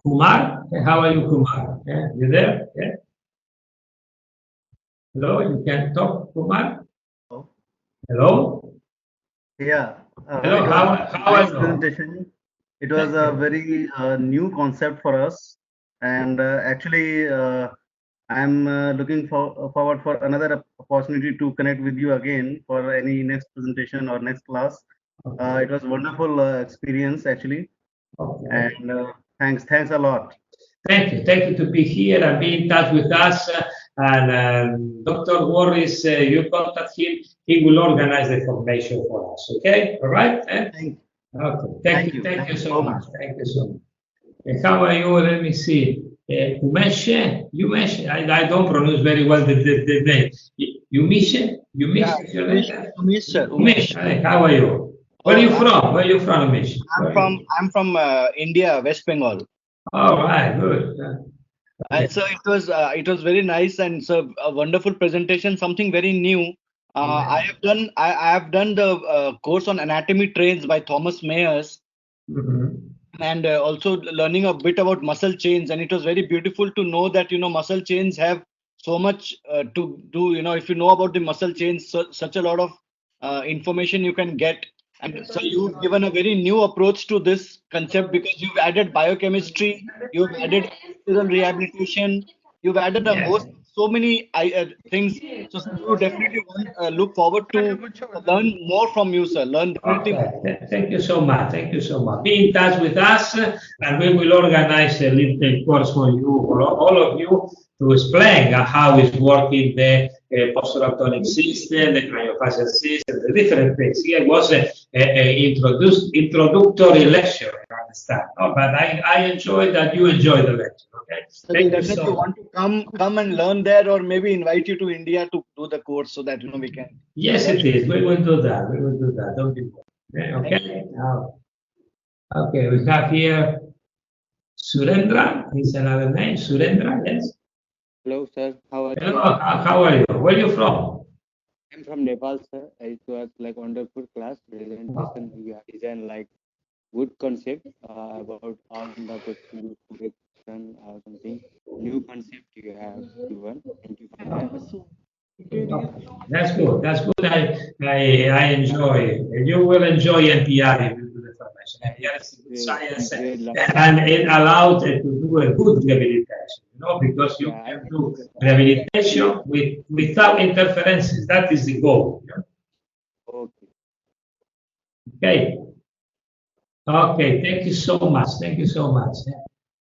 S1: Kumar. How are you, Kumar? You there? Yeah. Hello, you can talk, Kumar? Hello?
S6: Yeah,
S1: Hello,
S6: it was
S1: how are
S6: nice
S1: you?
S6: presentation. It was
S1: Thank
S6: a
S1: you.
S6: very new concept for us, and actually, I'm looking forward for another opportunity to connect with you again for any next presentation or next class.
S1: Okay.
S6: It was wonderful experience actually,
S1: Okay.
S6: and thanks a lot.
S1: Thank you to be here and be in touch with us. And Dr. Warris, you contact him. He will organize the formation for us. Okay, all right?
S6: Thank,
S1: Okay.
S6: thank you,
S1: Thank
S6: thank
S1: you
S6: you
S1: so
S6: so
S1: much.
S6: much.
S1: Thank you so much. How are you? Let me see. Umesh, I don't pronounce very well the name.
S7: Yeah,
S1: Umesh, is your name?
S7: Umesh, sir,
S1: Umesh,
S7: Umesh.
S1: how are you? Where are
S7: Oh,
S1: you from? Where are you from, Umesh?
S7: I'm from India, West Bengal.
S1: All right, good.
S7: And so it was very nice and so a wonderful presentation, something very new. I have done the course on anatomy trains by Thomas Mayers,
S1: Mhm.
S7: and also learning a bit about muscle chains, and it was very beautiful to know that muscle chains have so much to do. If you know about the muscle chains, such a lot of information you can get. And so you've given a very new approach to this concept because you've added biochemistry, you've added postural rehabilitation, you've added a
S1: Yeah.
S7: host, so many things. So sir, we would definitely look forward to learn more from you, sir. Learn definitely more.
S1: Okay. Thank you so much. Thank you so much. Be in touch with us, and we will organize a little course for you, for all of you, to explain how is working the postural tonic system, the craniofacial system, the different things. Here was a introductory lecture, I understand. No, but I enjoyed that you enjoyed the lecture. Okay.
S7: So we'll
S1: Thank you
S7: definitely
S1: so much.
S7: want to come and learn there, or maybe invite you to India to do the course so that we can
S1: Yes,
S7: watch.
S1: it is. We will do that. We will do that. Don't be worried.
S7: Thank
S1: Okay. Okay. We have here Surendra is another name. Surendra, yes.
S3: Hello, sir. How are
S1: Hello,
S3: you?
S1: how are you? Where are you from?
S3: I'm from Nepal, sir. It was like wonderful class presentation. You have designed like good concept about all the question correction or something. New concept you have given. Thank you for that.
S1: That's good. That's good. I enjoy. You will enjoy M.P.R. if you do the formation. M.P.R. is a good science,
S3: Great,
S1: and it allows to do a good rehabilitation. Because you
S3: yeah,
S1: can do rehabilitation without interferences. That is the goal.
S3: okay.
S1: Okay. Okay. Thank you so much. Thank you so much.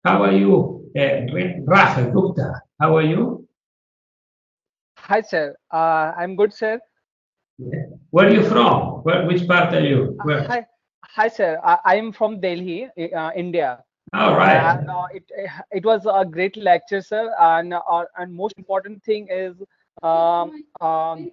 S1: How are you, Rahul Gupta? How are you?
S8: Hi, sir. I'm good, sir.
S1: Yeah. Where are you from? Which part are you? Where?
S8: Hi, sir. I'm from Delhi, India.
S1: All right.
S8: And it was a great lecture, sir. And most important thing is,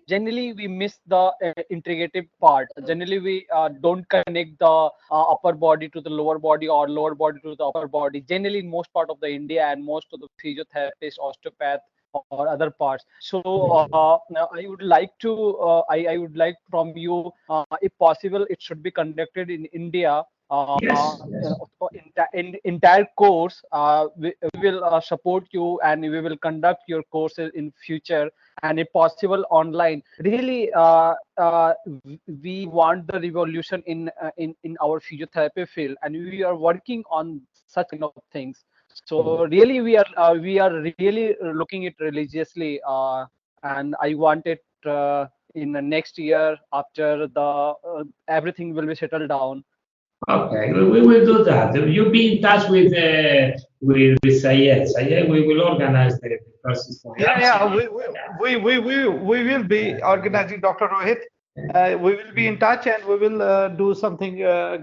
S8: generally we miss the integrative part. Generally, we don't connect the upper body to the lower body or lower body to the upper body. Generally, in most part of the India and most of the physiotherapists, osteopath, or other parts. So now I would like to I would like from you, if possible, it should be conducted in India
S1: Yes,
S8: you
S1: yes.
S8: know, entire course. We will support you, and we will conduct your courses in future, and if possible online. Really, we want the revolution in our physiotherapy field, and we are working on such kind of things. So really, we are really looking it religiously, and I want it in the next year after the everything will be settled down.
S1: Okay, we will do that. You be in touch with Sayed. Sayed, we will organize the process for you.
S2: Yeah, yeah,
S1: Absolutely.
S2: we will be organizing, Dr. Rohit. We will be in touch, and we will do something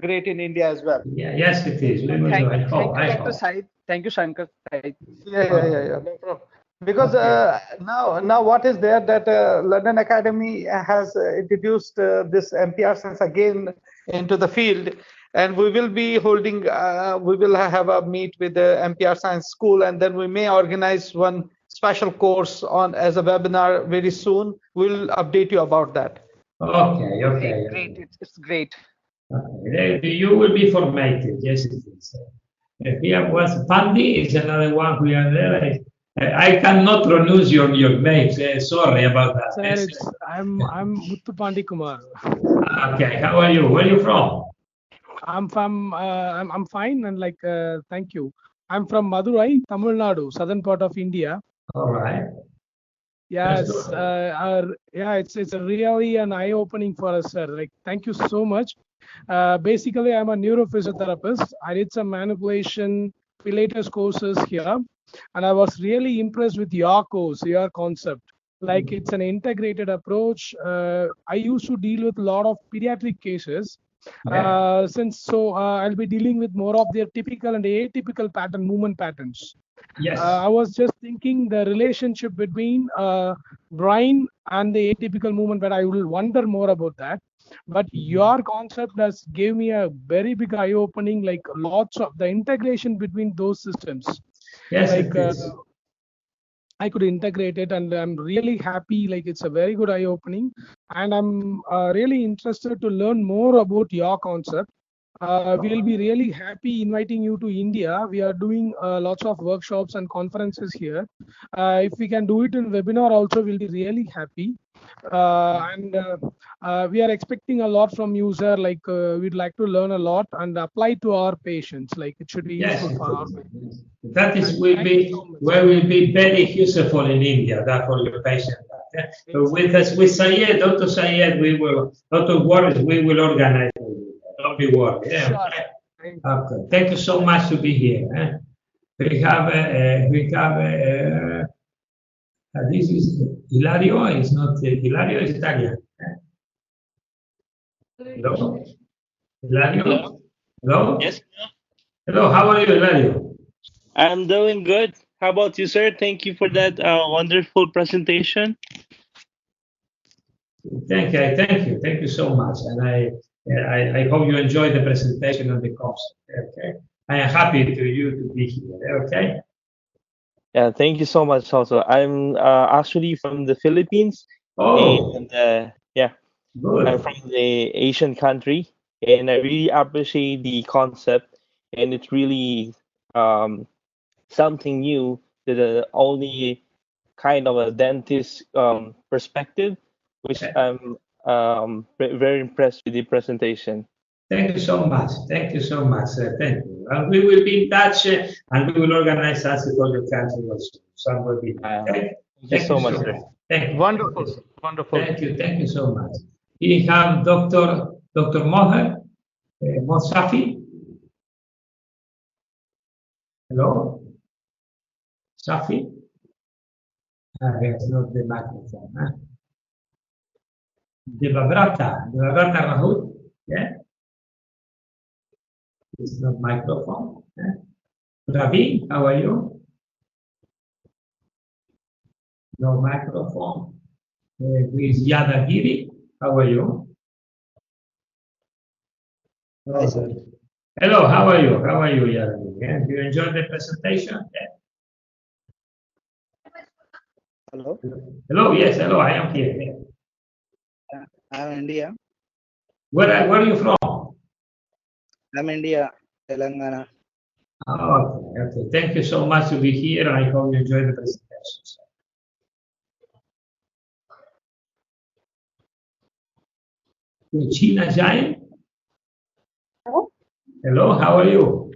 S2: great in India as well.
S1: Yeah, yes, it is. We will do. I hope.
S8: Thank you,
S1: I
S8: Dr.
S1: hope.
S8: Said. Thank you, Shankar Said.
S2: Yeah. No problem. Because
S1: Okay.
S2: now what is there that London Academy has introduced this M.P.R science again into the field, and we will be holding, we will have a meet with the M.P.R Science School, and then we may organize one special course on as a webinar very soon. We'll update you about that.
S1: Okay.
S8: Great,
S1: Okay.
S8: great. It's great.
S1: Okay. You will be formatted. Yes, it is. Here was Pandi is another one we are there. I cannot pronounce your names. Sorry about that.
S9: Sir,
S1: Yes.
S9: I'm Muthu Pandi Kumar.
S1: Okay. How are you? Where are you from?
S9: I'm fine and thank you. I'm from Madurai, Tamil Nadu, southern part of India.
S1: All right. That's
S9: Yes,
S1: good.
S9: yeah, it's a really an eye opening for us, sir. Like, thank you so much. Basically, I'm a neurophysiotherapist. I did some manipulation Pilates courses here, and I was really impressed with your course, your concept. Like, it's an integrated approach. I used to deal with a lot of pediatric cases.
S1: Yeah.
S9: I'll be dealing with more of their typical and atypical pattern movement patterns.
S1: Yes.
S9: I was just thinking the relationship between brain and the atypical movement, but I will wonder more about that. But your concept has gave me a very big eye opening, like lots of the integration between those systems.
S1: Yes,
S9: Like
S1: it is.
S9: I could integrate it, and I'm really happy. Like, it's a very good eye opening, and I'm really interested to learn more about your concept. We'll be really happy inviting you to India. We are doing lots of workshops and conferences here. If we can do it in webinar also, we'll be really happy. And we are expecting a lot from you, sir. Like, we'd like to learn a lot and apply to our patients. Like, it should be
S1: Yes,
S9: useful
S1: it
S9: for our
S1: is.
S9: patients.
S1: Yes. That is
S9: And
S1: will
S9: thank you
S1: be
S9: so much,
S1: where
S9: sir.
S1: will be very useful in India. That for your patient. Yeah. So with us, with Sayed, Dr. Sayed, we will. Dr. Worries, we will organize. Don't be worried. Yeah.
S9: Sure.
S1: Okay.
S9: Thank
S1: Okay. Thank you so much to be here. This is Hilario. It's not Hilario. It's Italian. Hello, Hilario.
S10: Hello.
S1: Hello.
S10: Yes,
S1: Hello. How are you, Hilario?
S10: I'm doing good. How about you, sir? Thank you for that wonderful presentation.
S1: Thank you so much, and I hope you enjoyed the presentation and the concept. Okay, I am happy to you to be here. Okay.
S10: Yeah, thank you so much. Also, I'm actually from the Philippines,
S1: Oh,
S10: and yeah, I'm
S1: good.
S10: from the Asian country, and I really appreciate the concept, and it's really um, something new to the only kind of a dentist perspective, which I'm very impressed with the presentation.
S1: Thank you so much. Thank you so much. Thank you. And we will be in touch, and we will organize something for your country also. Some will be. Okay.
S10: Thank you
S1: Thank you
S10: so
S1: so
S10: much,
S1: much.
S10: sir.
S1: Thank you.
S2: Wonderful, sir. Wonderful.
S1: Thank you so much. We have Dr. Moher Mosafi. Hello, Safi. That's not the microphone. Huh? Devabrata Rahul. Yeah, it's not microphone. Ravi, how are you? No microphone. Who is Yadagiri? How are you?
S11: Hi, sir.
S1: Hello, how are you? How are you, Yadagiri? Yeah, do you enjoy the presentation? Yeah.
S11: Hello.
S1: Hello, yes, hello, I am here. Yeah.
S11: I'm India.
S1: Where are you from?
S11: I'm India, Telangana.
S1: Oh, okay. Thank you so much to be here. I hope you enjoy the presentation. China Jain.
S12: Hello.
S1: Hello, how are you?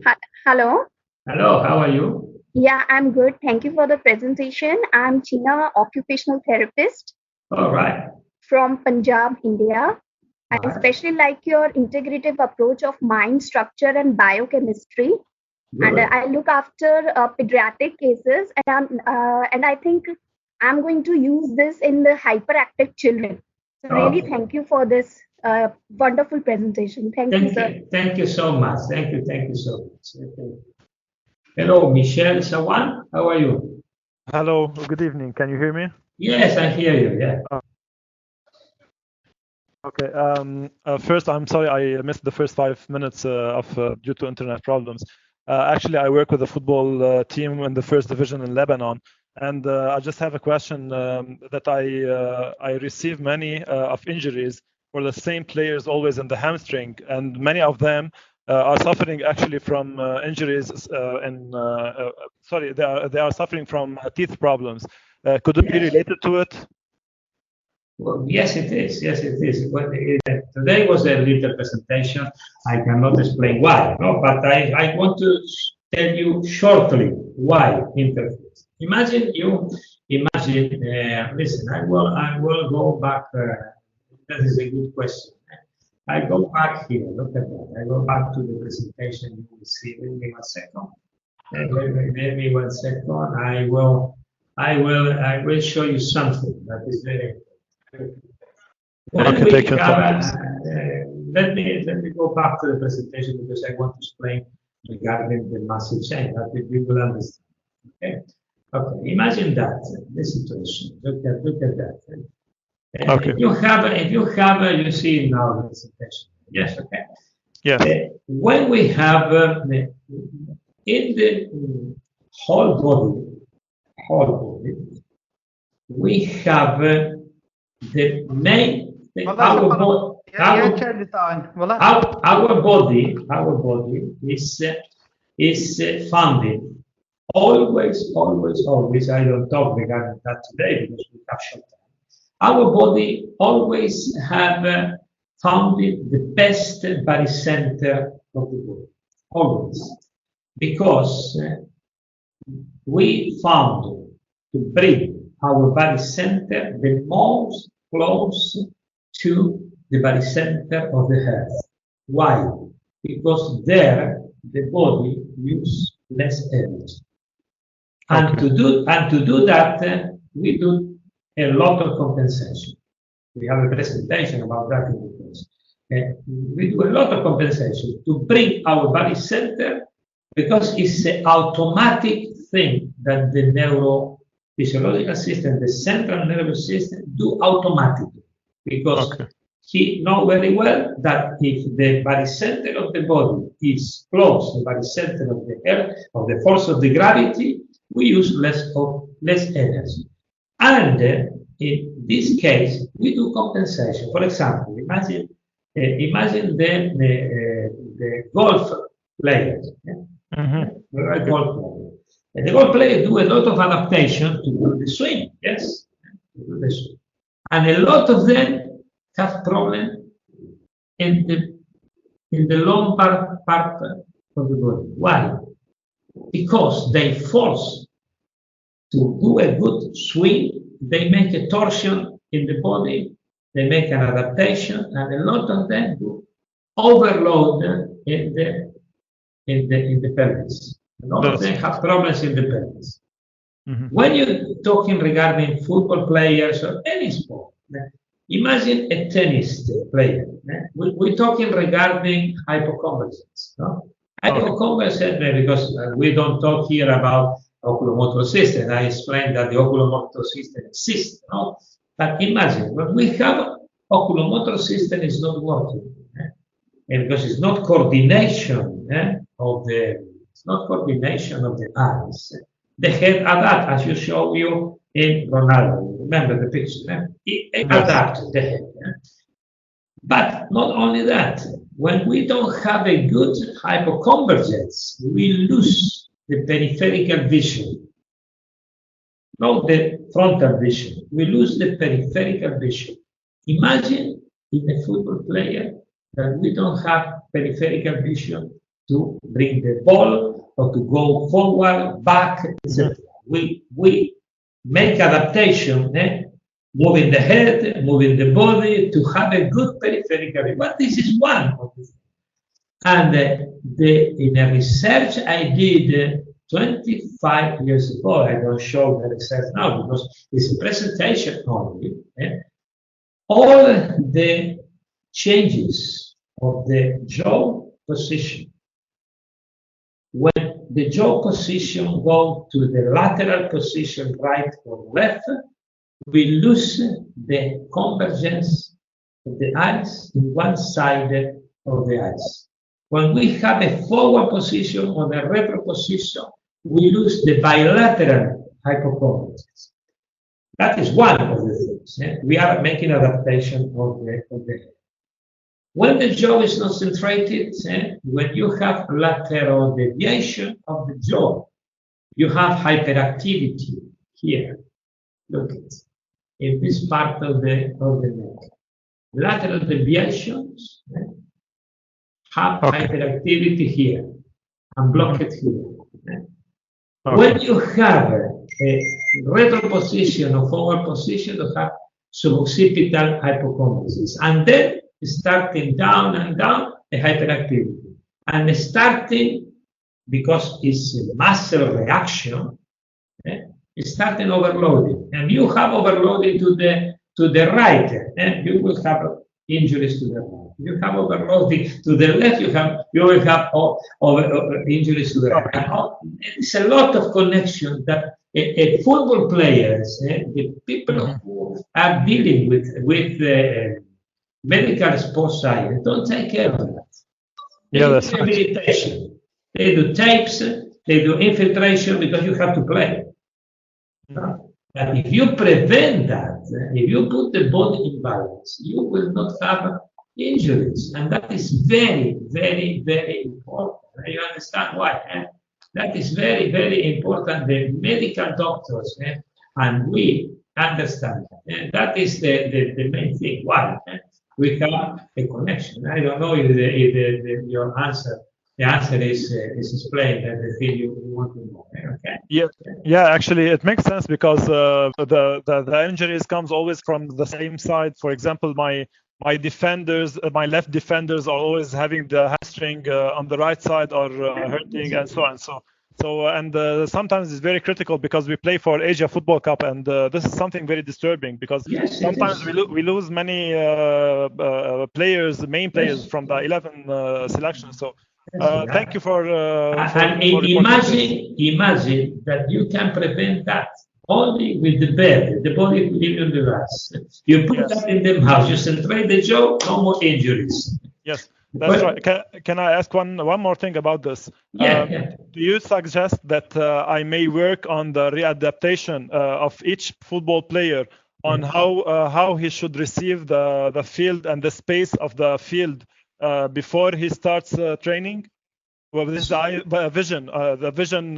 S12: Hello.
S1: Hello, how are you?
S12: Yeah, I'm good. Thank you for the presentation. I'm China, occupational therapist
S1: All right.
S12: from Punjab, India. I
S1: Right.
S12: especially like your integrative approach of mind structure and biochemistry. And
S1: Good.
S12: I look after pediatric cases, and I think I'm going to use this in the hyperactive children. So really,
S1: Okay.
S12: thank you for this wonderful presentation. Thank you, sir.
S1: Thank you so much. Thank you so much. Okay. Hello, Michelle Sawan. How are you?
S13: Hello, good evening. Can you hear me?
S1: Yes, I hear you. Yeah.
S13: Okay. First, I'm sorry I missed the first 5 minutes due to internet problems. Actually, I work with a football team in the first division in Lebanon, and I just have a question that I receive many of injuries for the same players always in the hamstring, and many of them are suffering actually from injuries. Sorry, they are suffering from teeth problems. Could it be related to it?
S1: Well, yes, it is. Yes, it is. But today was a little presentation. I cannot explain why, no, but I want to tell you shortly why interface. Listen, I will go back. That is a good question. I go back here. Look at that. I go back to the presentation you will see. Give me 1 second. Give me 1 second. I will show you something that is very important. When we have, let me go back to the presentation because I want to explain regarding the muscle chain that we will understand. Okay. Okay. Imagine that the situation. Look at that.
S13: Okay.
S1: If you have, you see now the presentation. Yes. Okay.
S13: Yes.
S1: When we have in the whole body, we have the main our body is founded always. I don't talk regarding that today because we have short time. Our body always have founded the best body center of the body, always, because we found to bring our body center the most close to the body center of the heart. Why? Because there the body uses less energy. And to do that, we do a lot of compensation. We have a presentation about that in the course. We do a lot of compensation to bring our body center because it's an automatic thing that the neurophysiological system, the central nervous system, do automatically. Because he knows very well that if the body center of the body is close to the body center of the earth, of the force of the gravity, we use less energy. And in this case, we do compensation. For example, imagine the golf players. Golf player. The golf players do a lot of adaptation to do the swing. Yes, to do the swing. And a lot of them have problem in the lumbar part of the body. Why? Because they force to do a good swing, they make a torsion in the body, they make an adaptation, and a lot of them do overload in the pelvis. A lot of them have problems in the pelvis. When you're talking regarding football players or any sport, imagine a tennis player. We're talking regarding hypoconvergence. No? Hypoconvergence, because we don't talk here about oculomotor system. I explained that the oculomotor system exists. No? But imagine when we have oculomotor system is not working, and because it's not coordination of the eyes. The head adapt, as you show you in Ronaldo. Remember the picture? It adapts the head. But not only that, when we don't have a good hypoconvergence, we lose the peripheral vision, not the frontal vision. We lose the peripheral vision. Imagine in a football player that we don't have peripheral vision to bring the ball or to go forward, back, etc. We make adaptation, moving the head, moving the body to have a good peripheral. But this is one of the things. And in a research I did 25 years ago, I don't show the research now because it's a presentation only, all the changes of the jaw position. When the jaw position go to the lateral position, right or left, we lose the convergence of the eyes in one side of the eyes. When we have a forward position or a retro position, we lose the bilateral hypoconvergence. That is one of the things. We are making adaptation of the head. When the jaw is concentrated, when you have lateral deviation of the jaw, you have hyperactivity here. Look at it. In this part of the neck. Lateral deviations have hyperactivity here and block it here. When you have a retro position or forward position, you have suboccipital hypoconvergence. And then starting down and down, a hyperactivity. And starting, because it's a muscle reaction, it's starting overloading. And you have overloading to the right, and you will have injuries to the right. You have overloading to the left, you will have injuries to the right. It's a lot of connection that a football players, the people who are dealing with medical sports science don't take care of that. They do rehabilitation. They do tapes, they do infiltration because you have to play. But if you prevent that, if you put the body in balance, you will not have injuries. And that is very, very, very important. You understand why? That is very, very important. The medical doctors and we understand that. That is the main thing. Why? We have a connection. I don't know if your answer. The answer is explained and the thing you want to know. Okay.
S13: Yeah. Actually, it makes sense because the injuries comes always from the same side. For example, my defenders, my left defenders are always having the hamstring on the right side or hurting and so on. So sometimes it's very critical because we play for Asia Football Cup, and this is something very disturbing because sometimes we lose many main players from the 11 selection. So thank you for
S1: imagine that you can prevent that only with the bed, the body equilibrium device. You put that in the house, you centrate the jaw, no more injuries.
S13: Yes. That's right. Can I ask one more thing about this? Do you suggest that I may work on the readaptation of each football player on how he should receive the field and the space of the field before he starts training? Well, this is the vision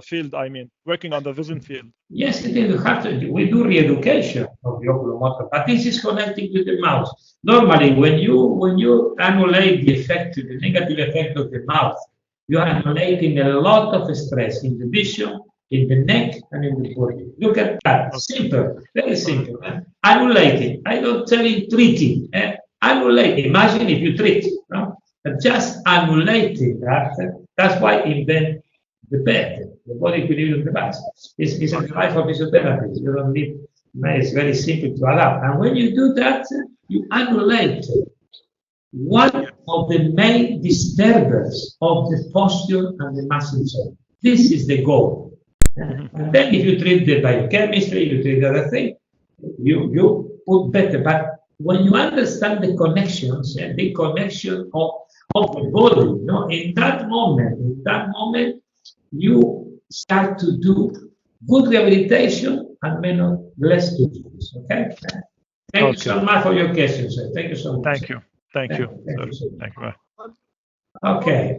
S13: field. I mean, working on the vision field.
S1: Yes, you have to. We do re-education of the oculomotor, but this is connecting with the mouse. Normally, when you annulate the effect, the negative effect of the mouth, you are annulating a lot of stress in the vision, in the neck, and in the body. Look at that. Simple, very simple. Annulating. I don't tell you treating. Annulate. Imagine if you treat. No? But just annulating that. That's why invent the bed, the body equilibrium device. It's a device for physiotherapists. You don't need. It's very simple to adapt. And when you do that, you annulate one of the main disturbers of the posture and the muscle chain. This is the goal. And then if you treat the biochemistry, you treat the other thing, you put better. But when you understand the connections and the connection of the body, in that moment, you start to do good rehabilitation and less injuries. Okay? Thank you so much for your questions, sir. Thank you so much.
S13: Thank you. Thank you,
S1: Thank
S13: sir.
S1: you so
S13: Thank you.
S1: Okay.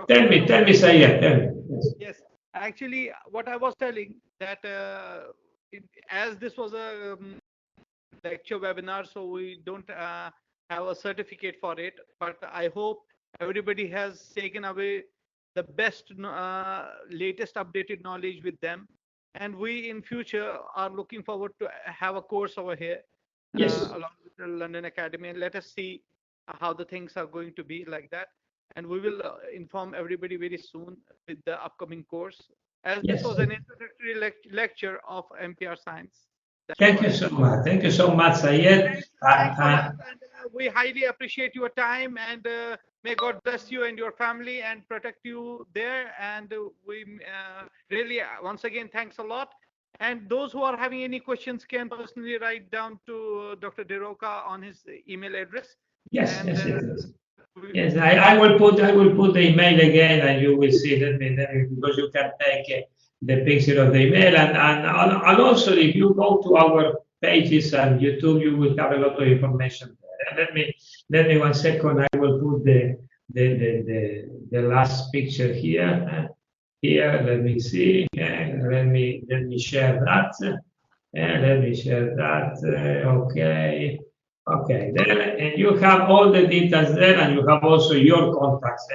S1: Tell me, Sayed, tell me.
S2: Yes, actually, what I was telling that as this was a lecture webinar, so we don't have a certificate for it, but I hope everybody has taken away the best latest updated knowledge with them, and we in future are looking forward to have a course over here along with the London Academy, and let us see how the things are going to be like that, and we will inform everybody very soon with the upcoming course, as this was an introductory lecture of M.P.R science.
S1: Thank you so much. Thank you so much, Sayed.
S2: Thanks a lot, and we highly appreciate your time, and may God bless you and your family and protect you there. And we really, once again, thanks a lot. And those who are having any questions can personally write down to Dr. Di Rocca on his email address.
S1: Yes, yes, I will put the email again, and you will see that because you can take the picture of the email, and also if you go to our pages on YouTube, you will have a lot of information there. Let me 1 second. I will put the last picture here. Here, let me see. Let me share that. Let me share that. Okay. Okay, there, and you have all the details there, and you have also your contacts.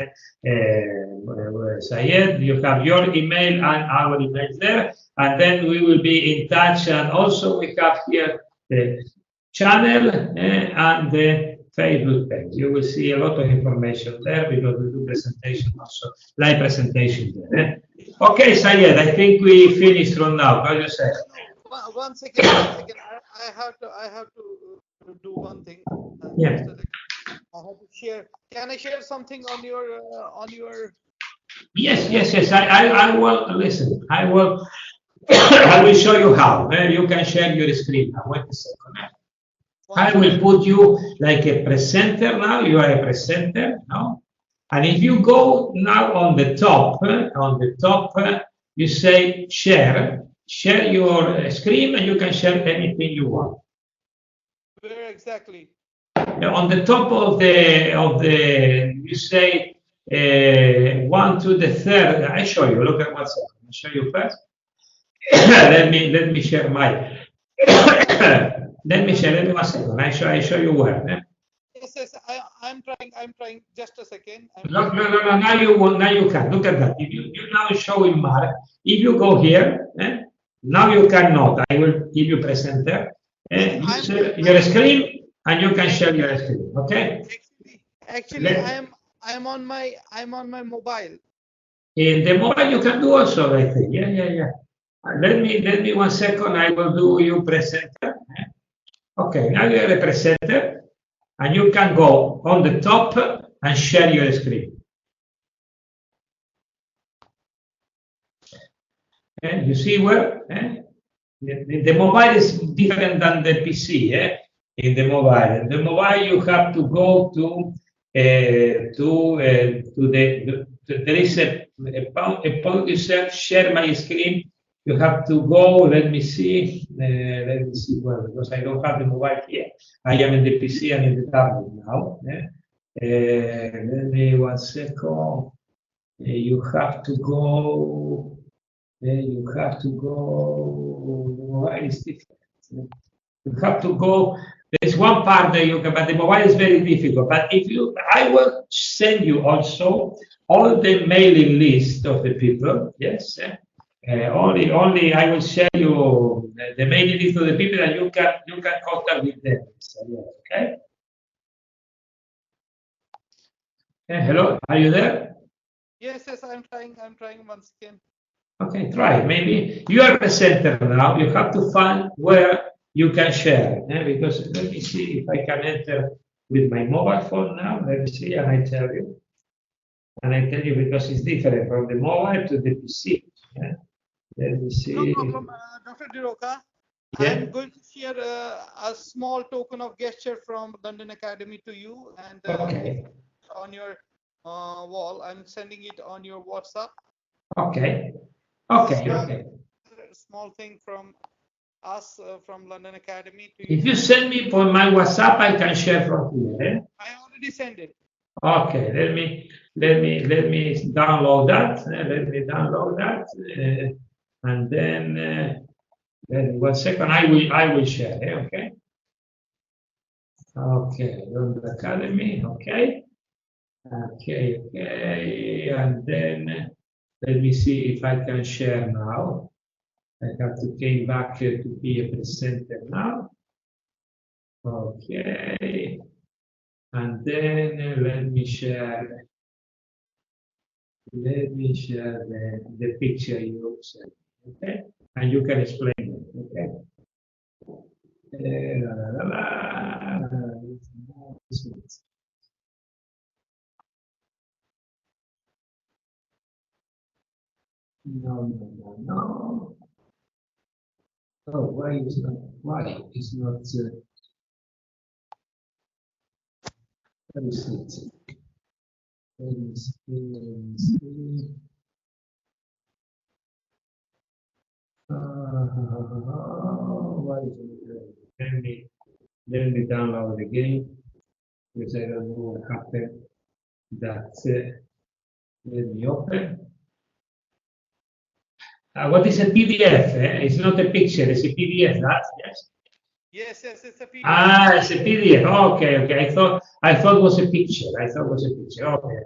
S1: Sayed, you have your email and our emails there, and then we will be in touch. And also, we have here the channel and the Facebook page. You will see a lot of information there because we do presentation also, live presentation there. Okay, Sayed, I think we finished from now. How do you say?
S2: One second. I have to do one thing.
S1: Yeah.
S2: I have to share. Can I share something on your?
S1: Yes. I will listen. I will. I will show you how. You can share your screen now. Wait a second. I will put you like a presenter now. You are a presenter, no? And if you go now on the top, you say share your screen, and you can share anything you want.
S2: Where exactly?
S1: On the top of the you say 1 to the 3rd. I show you. Look at what's up. I show you first. let me share my. Let me 1 second. I show you where.
S2: Yes. I'm trying. Just a second.
S1: No. Now you can look at that. If you now show in Mark. If you go here, now you cannot. I will give you presenter. You share your screen, and you can share your screen. Okay.
S2: Actually, I'm on my mobile.
S1: In the mobile, you can do also. I think. Yeah. Let me 1 second. I will do you presenter. Okay. Now you are a presenter, and you can go on the top and share your screen. You see where? The mobile is different than the PC. In the mobile, you have to go to the there is a point you share my screen. You have to go. Let me see where, because I don't have the mobile here. I am in the PC and in the tablet now. Let me 1 second. You have to go. Why is different? You have to go. There's one part that you can, but the mobile is very difficult. But I will send you also all the mailing list of the people. Yes. Only I will share you the mailing list of the people, and you can contact with them. Okay. Hello, are you there?
S2: Yes. I'm trying once again.
S1: Okay, try. Maybe you are the center now. You have to find where you can share. Because let me see if I can enter with my mobile phone now. Let me see, and I tell you. Because it's different from the mobile to the PC. Let me see.
S2: No problem, Dr. Di Rocca. I'm going to share a small token of gesture from London Academy to you, and on your wall. I'm sending it on your WhatsApp.
S1: Okay.
S2: Small thing from us from London Academy to you.
S1: If you send me for my WhatsApp, I can share from here.
S2: I already Please send it.
S1: Okay, let me download that. Let me download that, and then 1 second. I will share. Okay. Okay, London Academy. Okay. Okay, and then let me see if I can share now. I have to came back to be a presenter now. Okay, and then let me share. Let me share the picture you sent. Okay, and you can explain it. Okay. La, la, la, la. No. Oh, why is not? Why is not? Let me see. Let me see. Let me see. Why is it? Let me download again because I don't know what happened. That's it. Let me open. What is a PDF? It's not a picture. It's a PDF. That's yes.
S2: Yes, it's a PDF.
S1: Ah, it's a PDF. Okay. I thought it was a picture. Okay.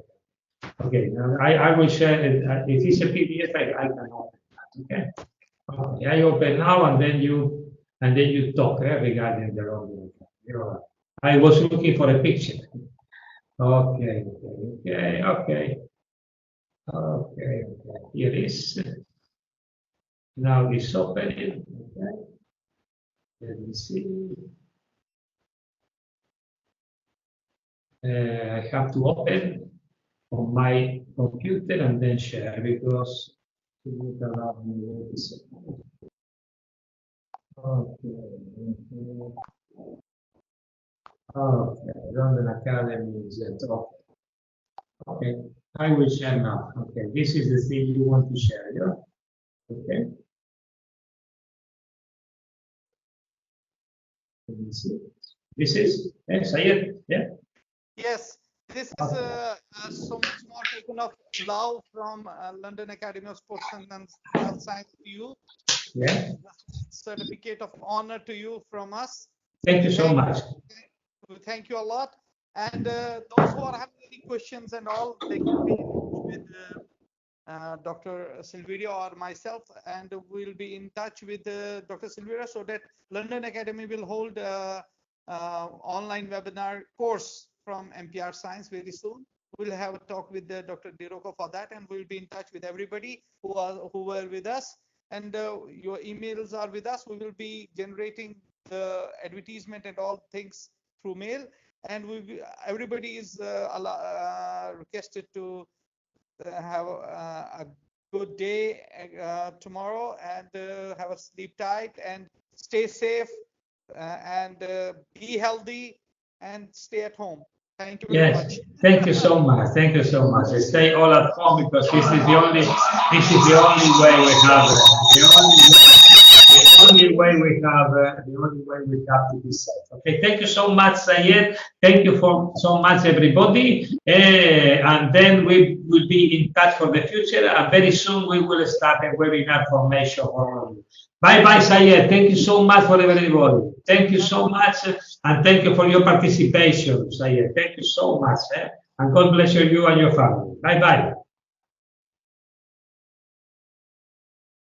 S1: Okay. Now I will share it. If it's a PDF, I can open that. Okay. Okay. I open now, and then you talk regarding the wrong. I was looking for a picture. Okay. Here is. Now it's opening. Okay. Let me see. I have to open on my computer and then share because it would allow me wait a second. Okay. London Academy is at okay. Okay. I will share now. Okay. This is the thing you want to share, yeah? Okay. Let me see. This is Sayed, yeah?
S2: Yes, this is a small token of love from London Academy of Sports and Health Science to you.
S1: Yeah.
S2: Certificate of honor to you from us.
S1: Thank you so much.
S2: Thank you a lot. And those who are having any questions and all, they can be with Dr. Silverio or myself, and we'll be in touch with Dr. Silverio so that London Academy will hold online webinar course from M.P.R Science very soon. We'll have a talk with Dr. Di Rocca for that, and we'll be in touch with everybody who were with us. And your emails are with us. We will be generating the advertisement and all things through mail. And everybody is requested to have a good day tomorrow, and have a sleep tight and stay safe, and be healthy and stay at home. Thank you very much.
S1: Thank you so much. Thank you so much. Stay all at home because this is the only way we have the only way we have to be safe. Okay. Thank you so much, Sayed. Thank you so much, everybody. And then we will be in touch for the future. And very soon we will start a webinar formation for all of you. Bye, Sayed. Thank you so much for everybody. Thank you so much, and thank you for your participation, Sayed. Thank you so much, and God bless you and your family. Bye.